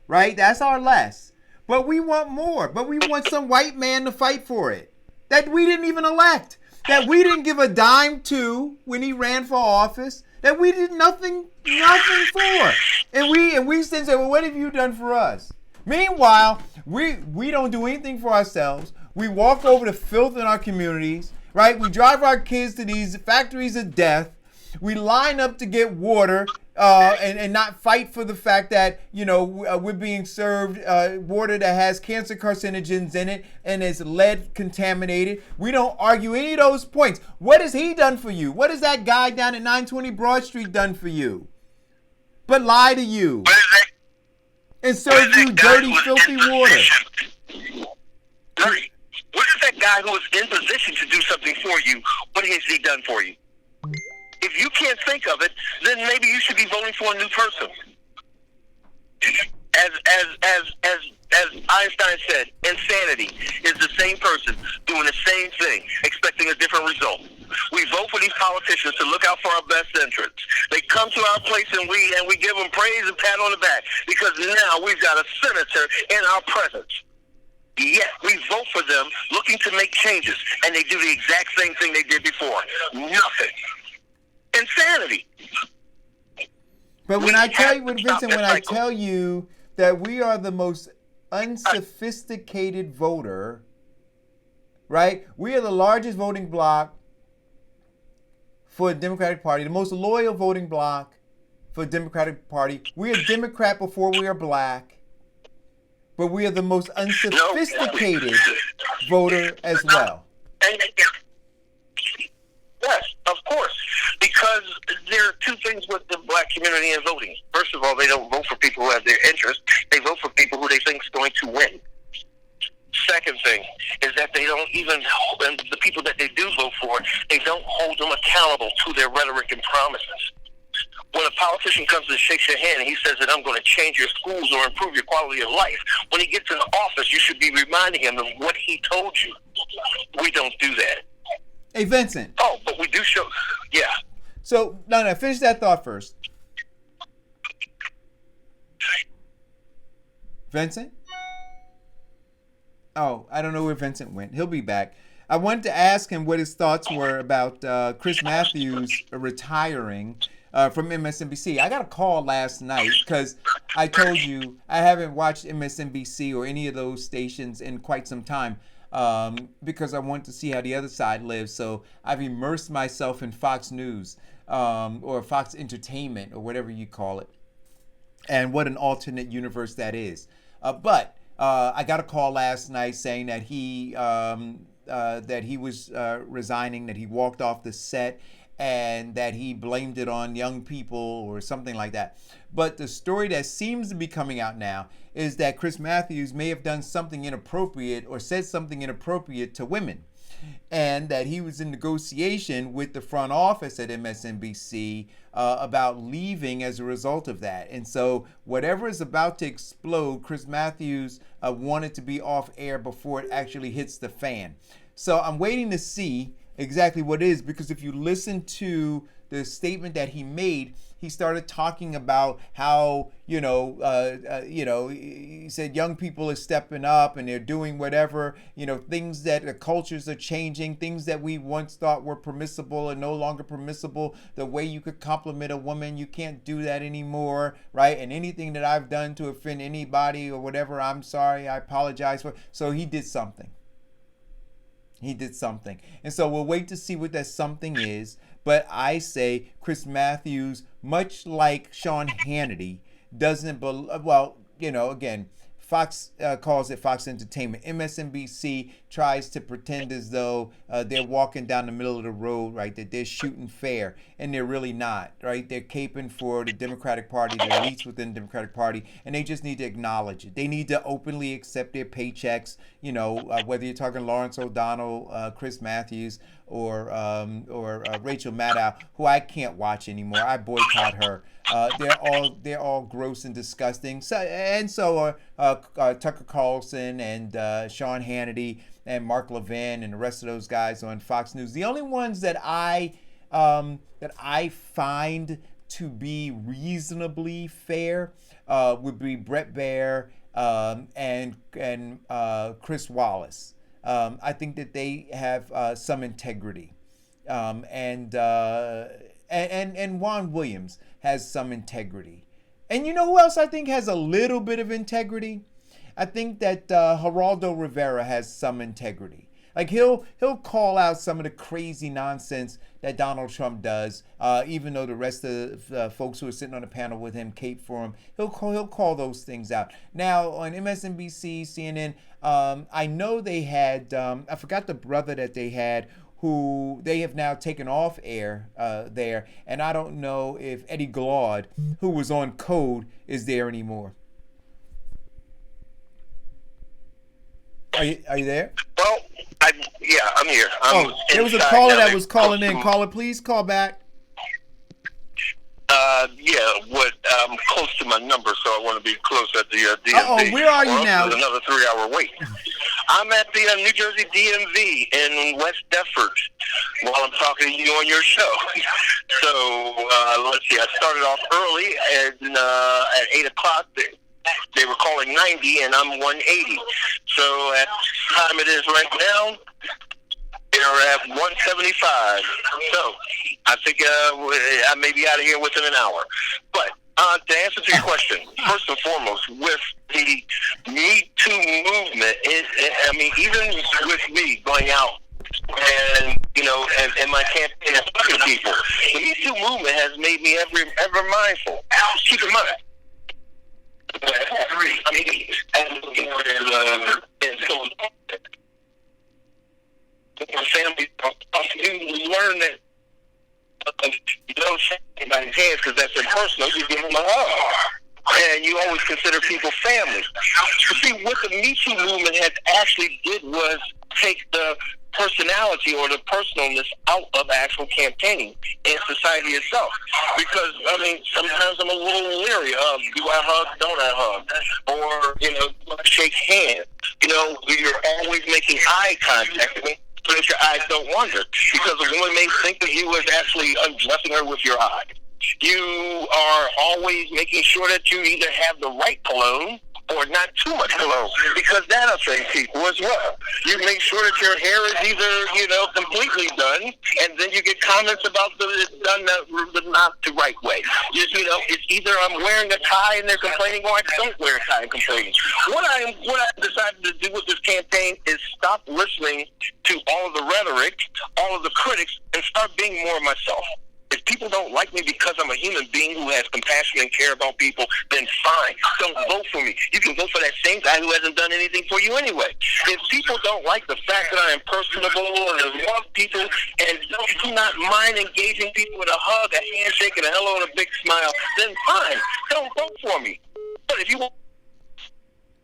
right? That's our less. But we want more. But we want some white man to fight for it that we didn't even elect, that we didn't give a dime to when he ran for office, that we did nothing for. And we say, well, what have you done for us? Meanwhile, we don't do anything for ourselves. We walk over the filth in our communities, right? We drive our kids to these factories of death. We line up to get water and not fight for the fact that, we're being served water that has cancer carcinogens in it and is lead contaminated. We don't argue any of those points. What has he done for you? What has that guy down at 920 Broad Street done for you? But lie to you and serve you dirty, filthy water. What is that guy who is in position to do something for you? What has he done for you? If you can't think of it, then maybe you should be voting for a new person. As Einstein said, insanity is the same person doing the same thing, expecting a different result. We vote for these politicians to look out for our best interests. They come to our place and we give them praise and pat on the back because now we've got a senator in our presence. Yet we vote for them looking to make changes, and they do the exact same thing they did before. Nothing. Insanity. But when I tell you, Vincent, when I tell you that we are the most unsophisticated voter, right? We are the largest voting bloc for the Democratic Party, the most loyal voting bloc for the Democratic Party. We are Democrat before we are black, but we are the most unsophisticated voter as well. Yes, of course. Because there are two things with the black community in voting. First of all, they don't vote for people who have their interest. They vote for people who they think is going to win. Second thing is that they don't even, and the people that they do vote for, they don't hold them accountable to their rhetoric and promises. When a politician comes and shakes your hand and he says that I'm going to change your schools or improve your quality of life, when he gets in office, you should be reminding him of what he told you. We don't do that. Hey, Vincent. Oh, but we do show, yeah. So, no, finish that thought first. Vincent? Oh, I don't know where Vincent went. He'll be back. I wanted to ask him what his thoughts were about Chris Matthews retiring from MSNBC. I got a call last night because I told you I haven't watched MSNBC or any of those stations in quite some time because I want to see how the other side lives. So I've immersed myself in Fox News or Fox Entertainment or whatever you call it. And what an alternate universe that is. But I got a call last night saying that he was resigning, that he walked off the set, and that he blamed it on young people or something like that. But the story that seems to be coming out now is that Chris Matthews may have done something inappropriate or said something inappropriate to women, and that he was in negotiation with the front office at MSNBC about leaving as a result of that. And so whatever is about to explode, Chris Matthews wanted to be off air before it actually hits the fan. So I'm waiting to see exactly what it is, because if you listen to the statement that he made, he started talking about how, he said young people are stepping up and they're doing whatever, things that the cultures are changing, things that we once thought were permissible are no longer permissible. The way you could compliment a woman, you can't do that anymore, right? And anything that I've done to offend anybody or whatever, I'm sorry, I apologize for. So he did something. He did something. And so we'll wait to see what that something is. But I say Chris Matthews, much like Sean Hannity, doesn't again, Fox calls it Fox Entertainment. MSNBC tries to pretend as though they're walking down the middle of the road, right? That they're shooting fair, and they're really not, right? They're caping for the Democratic Party, the elites within the Democratic Party, and they just need to acknowledge it. They need to openly accept their paychecks, whether you're talking Lawrence O'Donnell, Chris Matthews, or Rachel Maddow, who I can't watch anymore. I boycott her. They're all gross and disgusting. So are Tucker Carlson and Sean Hannity and Mark Levin and the rest of those guys on Fox News. The only ones that I find to be reasonably fair would be Brett Baer and Chris Wallace. I think that they have some integrity, and Juan Williams has some integrity. And you know who else I think has a little bit of integrity? I think that Geraldo Rivera has some integrity. Like he'll call out some of the crazy nonsense that Donald Trump does, even though the rest of the folks who are sitting on the panel with him cape for him. He'll call those things out. Now on MSNBC, CNN, I know they had I forgot the brother that they had, who they have now taken off air there, and I don't know if Eddie Glaude, who was on Code, is there anymore. Are you there? Well, I'm here. There was a caller that was calling in. Caller, please call back. I'm close to my number, so I want to be close at the DMV. Where are you now? It's another 3-hour wait. I'm at the New Jersey DMV in West Deptford while I'm talking to you on your show. So let's see. I started off early at 8 o'clock. They were calling 90, and I'm 180. So at the time it is right now, they're at 175. So I think I may be out of here within an hour. But to answer to your question, first and foremost, with the Me Too movement, even with me going out and and my campaign and talking to people, the Me Too movement has made me ever mindful. Keep in mind. Family, you learn that you don't shake anybody's hands because that's impersonal. You give them a hug, and you always consider people family. But see, what the Me Too movement has actually did was take the personality or the personalness out of actual campaigning in society itself. Because, sometimes I'm a little leery of, do I hug, don't I hug? Or, do I shake hands? You're always making eye contact with me, but if your eyes don't wander. Because a woman may think of you as actually undressing her with your eyes. You are always making sure that you either have the right cologne or not too much cologne, because that affects people as well. You make sure that your hair is either, completely done, and then you get comments about it's done not the right way. It's either I'm wearing a tie and they're complaining, or I don't wear a tie and complaining. What I decided to do with this campaign is stop listening to all of the rhetoric, all of the critics, and start being more myself. If people don't like me because I'm a human being who has compassion and care about people, then fine. Don't vote for me. You can vote for that same guy who hasn't done anything for you anyway. If people don't like the fact that I am personable and love people and do not mind engaging people with a hug, a handshake, and a hello and a big smile, then fine. Don't vote for me. But if you want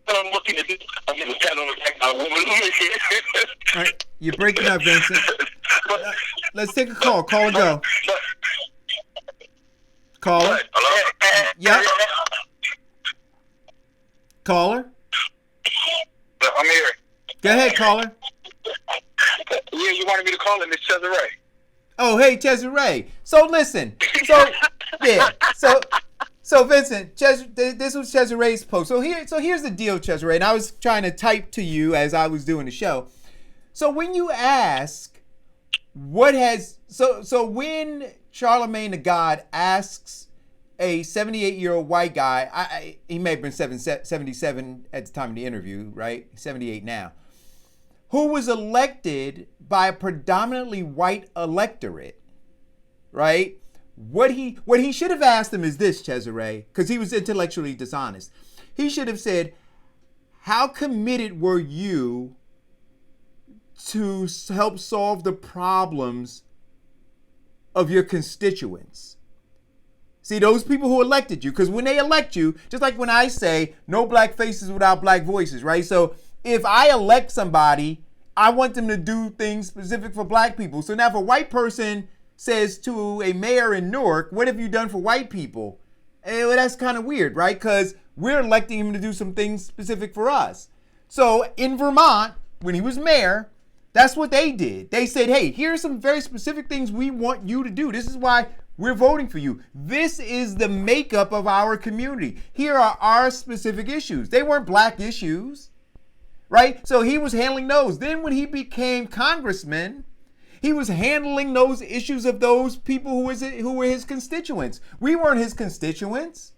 what I'm looking to do, I'm going to pat on the back by a woman. All right. You're breaking up, Vincent. Let's take a call. Call and go. Caller. Hello? Yep. Caller. I'm here. Go ahead, caller. Yeah, you wanted me to call him. It's Cesare. Oh, hey, Cesare. So listen. So Vincent, this was Cesare's post. So here's the deal, Cesare. And I was trying to type to you as I was doing the show. So when you ask so when Charlemagne the God asks a 78-year-old white guy, he may have been 77 at the time of the interview, right? 78 now, who was elected by a predominantly white electorate, right? What he should have asked him is this, Cesare, because he was intellectually dishonest. He should have said, how committed were you to help solve the problems of your constituents? See, those people who elected you, because when they elect you, just like when I say no black faces without black voices, right? So if I elect somebody, I want them to do things specific for black people. So now if a white person says to a mayor in Newark, what have you done for white people? Well, that's kind of weird, right? Because we're electing him to do some things specific for us. So in Vermont, when he was mayor, that's what they did. They said, hey, here's some very specific things we want you to do. This is why we're voting for you. This is the makeup of our community. Here are our specific issues. They weren't black issues, right? So he was handling those. Then when he became congressman, he was handling those issues of those people who were his constituents. We weren't his constituents.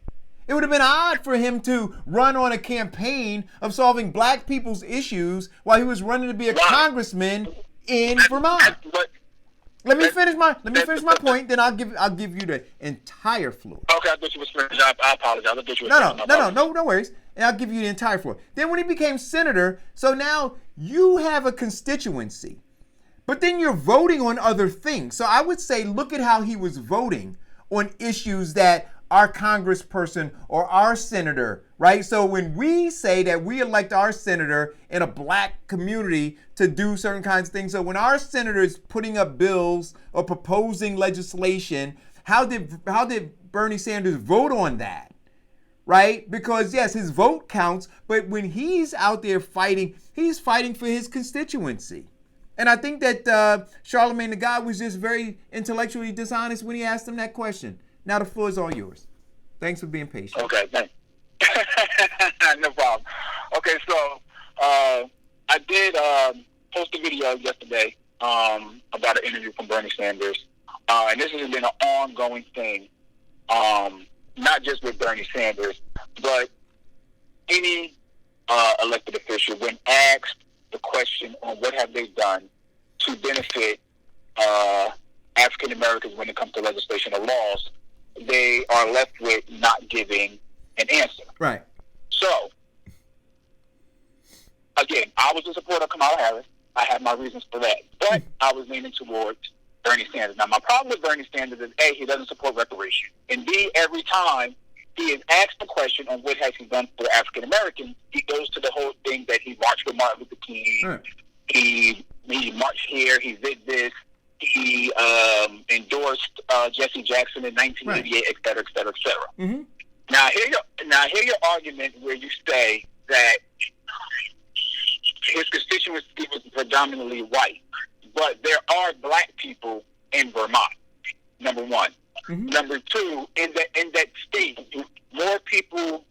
It would have been odd for him to run on a campaign of solving black people's issues while he was running to be a congressman in Vermont. Let me finish my point, then I'll give you the entire floor. Okay, I thought you was finished. I apologize. I thought you was No worries. And I'll give you the entire floor. Then when he became senator, so now you have a constituency, but then you're voting on other things. So I would say, look at how he was voting on issues that our congressperson or our senator, right? So when we say that we elect our senator in a black community to do certain kinds of things, so when our senator is putting up bills or proposing legislation, how did Bernie Sanders vote on that, right? Because yes, his vote counts, but when he's out there fighting, he's fighting for his constituency. And I think that Charlemagne the God was just very intellectually dishonest when he asked him that question. Now the floor is all yours. Thanks for being patient. Okay, thanks. No problem. Okay, so I did post a video yesterday about an interview from Bernie Sanders. And this has been an ongoing thing, not just with Bernie Sanders, but any elected official, when asked the question on what have they done to benefit African Americans when it comes to legislation or laws, they are left with not giving an answer. Right. So, again, I was a supporter of Kamala Harris. I had my reasons for that. But I was leaning towards Bernie Sanders. Now, my problem with Bernie Sanders is, A, he doesn't support reparation. And B, every time he is asked the question on what has he done for African Americans, he goes to the whole thing that he marched with Martin Luther King. Right. He marched here. He did this. He endorsed Jesse Jackson in 1988, et cetera, et cetera, et cetera. Mm-hmm. Now, hear your argument where you say that his constituency was predominantly white, but there are black people in Vermont. Number one. Mm-hmm. Number two, in that state, more people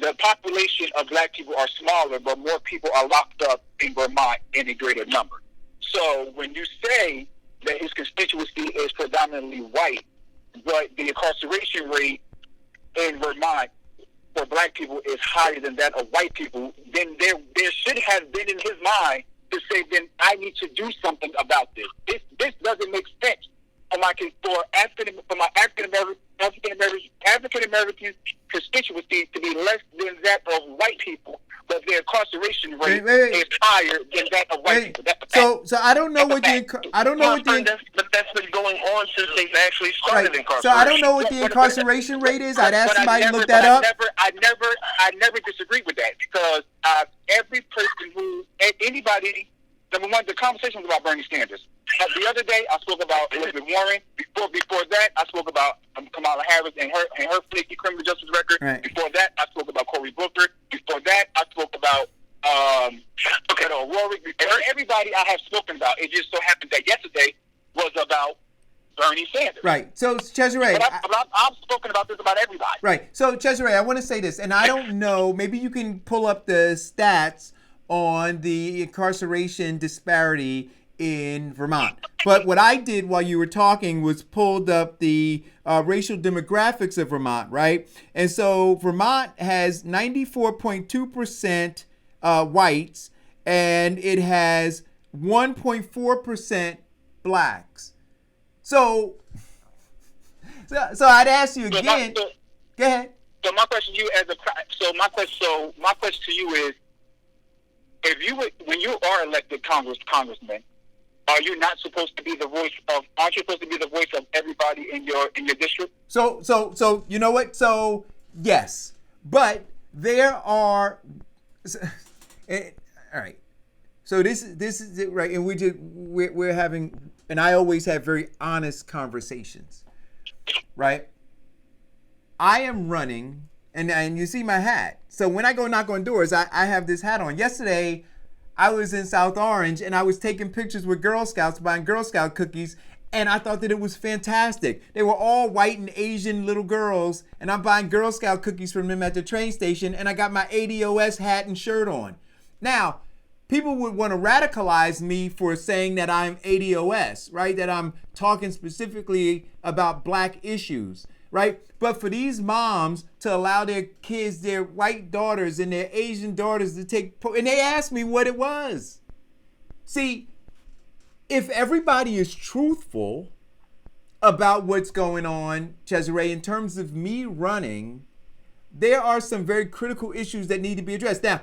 the population of black people are smaller, but more people are locked up in Vermont in a greater number. So when you say that his constituency is predominantly white, but the incarceration rate in Vermont for black people is higher than that of white people, then there should have been in his mind to say, then I need to do something about this. This doesn't make sense for my African American constituency to be less than that of white people, but their incarceration rate is higher than that of white people. That's a fact. So I don't know what the But that's been going on since they've actually started incarceration. So I don't know what the incarceration rate is. I'd ask somebody to look that up. I never disagree with that, because every person anybody. Number one, the conversation was about Bernie Sanders. The other day, I spoke about Elizabeth Warren. Before that, I spoke about Kamala Harris and her flaky criminal justice record. Right. Before that, I spoke about Cory Booker. Before that, I spoke about Rory. Everybody I have spoken about. It just so happened that yesterday was about Bernie Sanders. Right. So Cesare, I've spoken about this about everybody. Right. So Cesare, I want to say this, and I don't know. Maybe you can pull up the stats on the incarceration disparity in Vermont. But what I did while you were talking was pulled up the racial demographics of Vermont, right? And so Vermont has 94.2% whites, and it has 1.4% blacks. So I'd ask you again. Go ahead. So my question to you my question to you is, when you are elected congressman, are you not supposed to be the voice of? Aren't you supposed to be the voice of everybody in your district? So you know what? So yes, but there are. All right. So this is it, right? And we're having, and I always have very honest conversations, right? I am running. And you see my hat. So when I go knock on doors, I have this hat on. Yesterday, I was in South Orange, and I was taking pictures with Girl Scouts, buying Girl Scout cookies, and I thought that it was fantastic. They were all white and Asian little girls, and I'm buying Girl Scout cookies from them at the train station, and I got my ADOS hat and shirt on. Now, people would want to radicalize me for saying that I'm ADOS, right? That I'm talking specifically about black issues, right? But for these moms to allow their kids, their white daughters and their Asian daughters to and they asked me what it was. See, if everybody is truthful about what's going on, Cesare, in terms of me running, there are some very critical issues that need to be addressed. Now,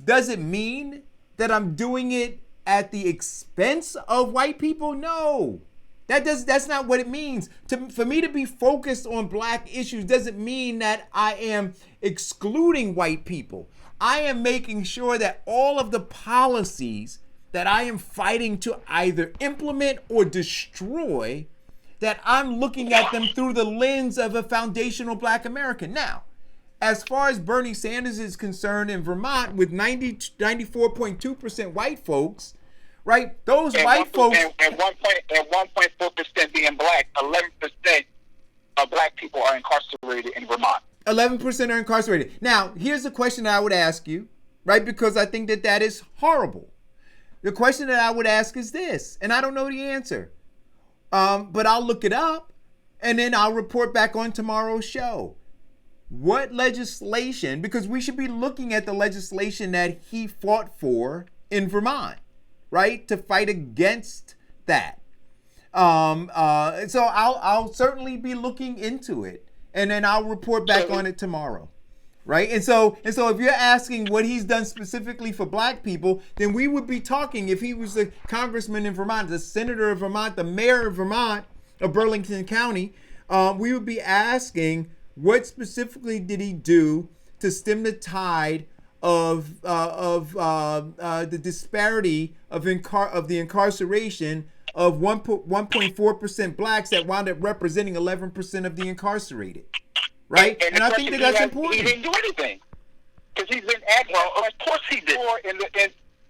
does it mean that I'm doing it at the expense of white people? No. That's not what it means. For me to be focused on black issues doesn't mean that I am excluding white people. I am making sure that all of the policies that I am fighting to either implement or destroy, that I'm looking at them through the lens of a foundational black American. Now, as far as Bernie Sanders is concerned in Vermont, with 94.2% white folks, right? Those white folks and 1.4% being black, 11% of black people are incarcerated in Vermont. 11% are incarcerated. Now, here's the question that I would ask you, right? Because I think that is horrible. The question that I would ask is this, and I don't know the answer, but I'll look it up, and then I'll report back on tomorrow's show. What legislation? Because we should be looking at the legislation that he fought for in Vermont, right, to fight against that. So I'll certainly be looking into it, and then I'll report back on it tomorrow, right? And so if you're asking what he's done specifically for black people, then we would be talking, if he was a congressman in Vermont, the senator of Vermont, the mayor of Vermont, of Burlington County, we would be asking, what specifically did he do to stem the tide of the disparity of the incarceration of 1.4% blacks that wound up representing 11% of the incarcerated, right? And I think that's important. He didn't do anything because he's been asked. Well, of course he did.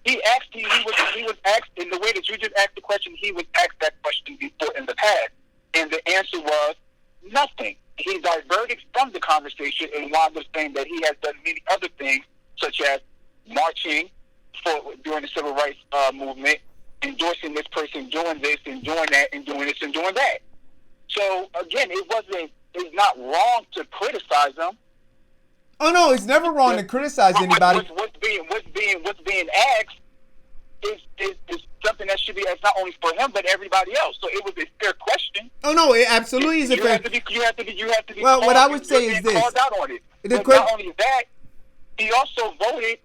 He was asked in the way that you just asked the question. He was asked that question before in the past, and the answer was nothing. he diverted from the conversation and wound up saying that he has done many other things, such as marching during the civil rights movement, endorsing this person, doing this and doing that, and doing this and doing that. So again, it's not wrong to criticize them. Oh no, it's never wrong to criticize anybody. What's being asked is something that should be asked not only for him but everybody else. So it was a fair question. Oh no, it absolutely is a fair. You have to be. Well, what I would say is this. Called out on it. But not only that, he also voted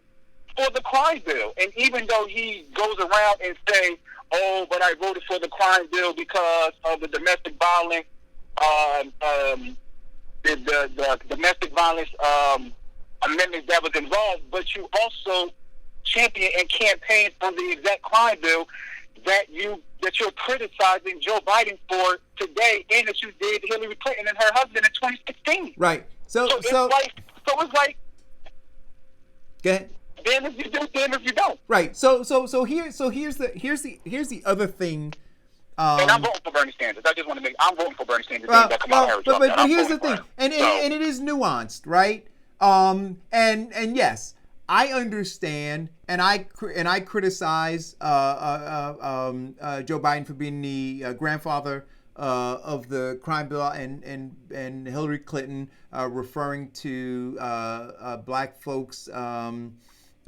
for the crime bill. And even though he goes around and say, "Oh, but I voted for the crime bill because of the domestic violence, the domestic violence amendments that was involved," but you also champion and campaign for the exact crime bill that you're criticizing Joe Biden for today, and that you did Hillary Clinton and her husband in 2016. Right. So it's like. Go ahead. Damn if you do, damn if you don't. Right. So here's the other thing. And I'm voting for Bernie Sanders. I just want to I'm voting for Bernie Sanders. But here's the thing, and it is nuanced, right? And yes, I understand, and I criticize Joe Biden for being the grandfather of the crime bill, and Hillary Clinton referring to black folks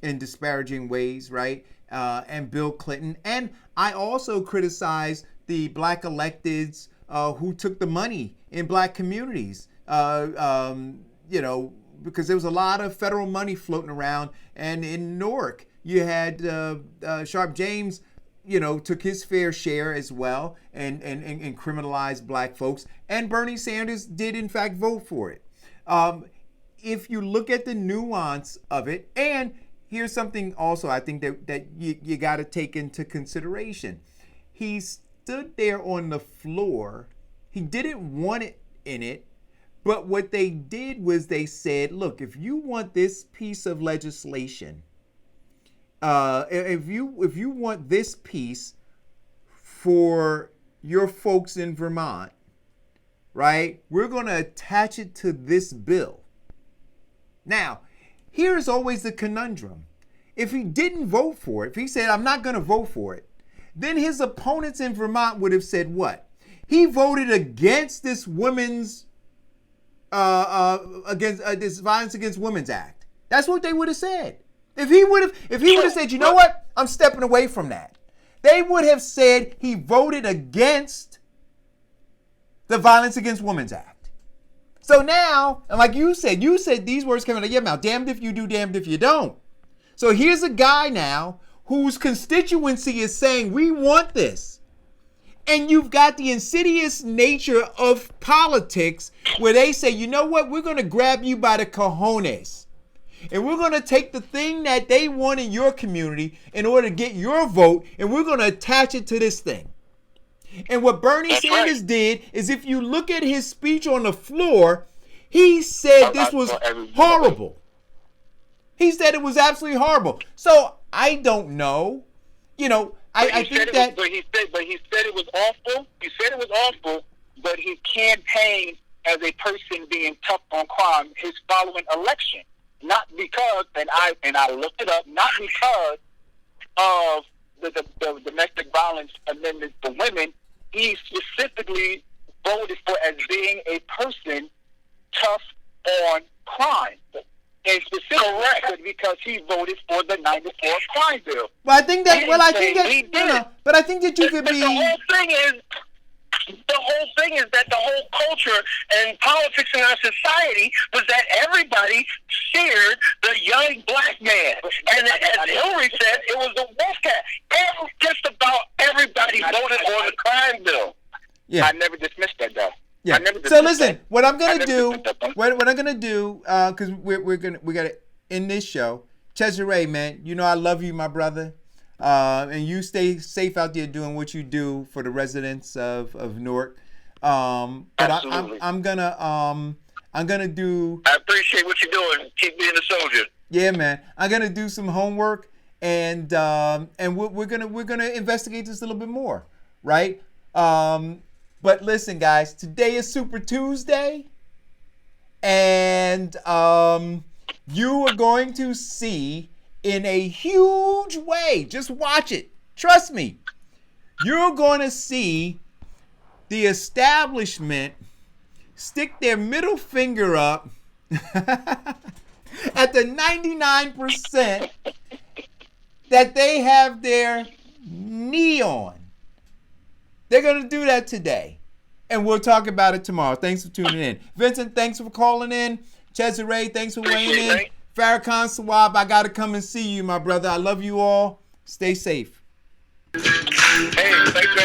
in disparaging ways, right? And Bill Clinton, and I also criticize the black electeds who took the money in black communities, because there was a lot of federal money floating around. And in Newark, you had Sharp James, took his fair share as well and criminalized black folks. And Bernie Sanders did, in fact, vote for it. If you look at the nuance of it, and here's something also I think that you got to take into consideration. He stood there on the floor. He didn't want it in it, but what they did was they said, look, if you want this piece of legislation, if you want this piece for your folks in Vermont, right, we're going to attach it to this bill. Now, here's always the conundrum. If he didn't vote for it, if he said, I'm not going to vote for it, then his opponents in Vermont would have said what? He voted against this women's, against this Violence Against Women's Act. That's what they would have said. If he would have said, you know what? I'm stepping away from that. They would have said he voted against the Violence Against Women's Act. So now, and like you said these words coming out of your mouth, damned if you do, damned if you don't. So here's a guy now whose constituency is saying, we want this. And you've got the insidious nature of politics where they say, you know what, we're going to grab you by the cojones. And we're going to take the thing that they want in your community in order to get your vote, and we're going to attach it to this thing. And what Bernie Sanders did is, if you look at his speech on the floor, he said this was horrible. He said it was absolutely horrible. So I don't know. I think that. But he said it was awful. He said it was awful, but he campaigned as a person being tough on crime his following election. Not because, and I looked it up, not because of the domestic violence amendment for women. He specifically voted for as being a person tough on crime. And specifically because he voted for the '94 crime bill. Well, I think that. But I think that you could be. The whole thing is that the whole culture and politics in our society was that everybody feared the young black man. And as Hillary said, it was the wolfcat. And just about everybody voted on the crime bill. Yeah. I never dismissed that, though. Yeah. So listen, what I'm gonna do, because we gotta end this show. Cesare, man, I love you, my brother. And you stay safe out there doing what you do for the residents of Newark. But I'm gonna do. I appreciate what you're doing. Keep being a soldier. Yeah, man. I'm gonna do some homework, and we're gonna investigate this a little bit more, right? But listen, guys. Today is Super Tuesday. And you are going to see in a huge way, just watch it, trust me, you're going to see the establishment stick their middle finger up at the 99% that they have their knee on. They're going to do that today. And we'll talk about it tomorrow. Thanks for tuning in. Vincent, thanks for calling in. Cesare, thanks for weighing in. Farrakhan Sawab, I got to come and see you, my brother. I love you all. Stay safe. Hey, thanks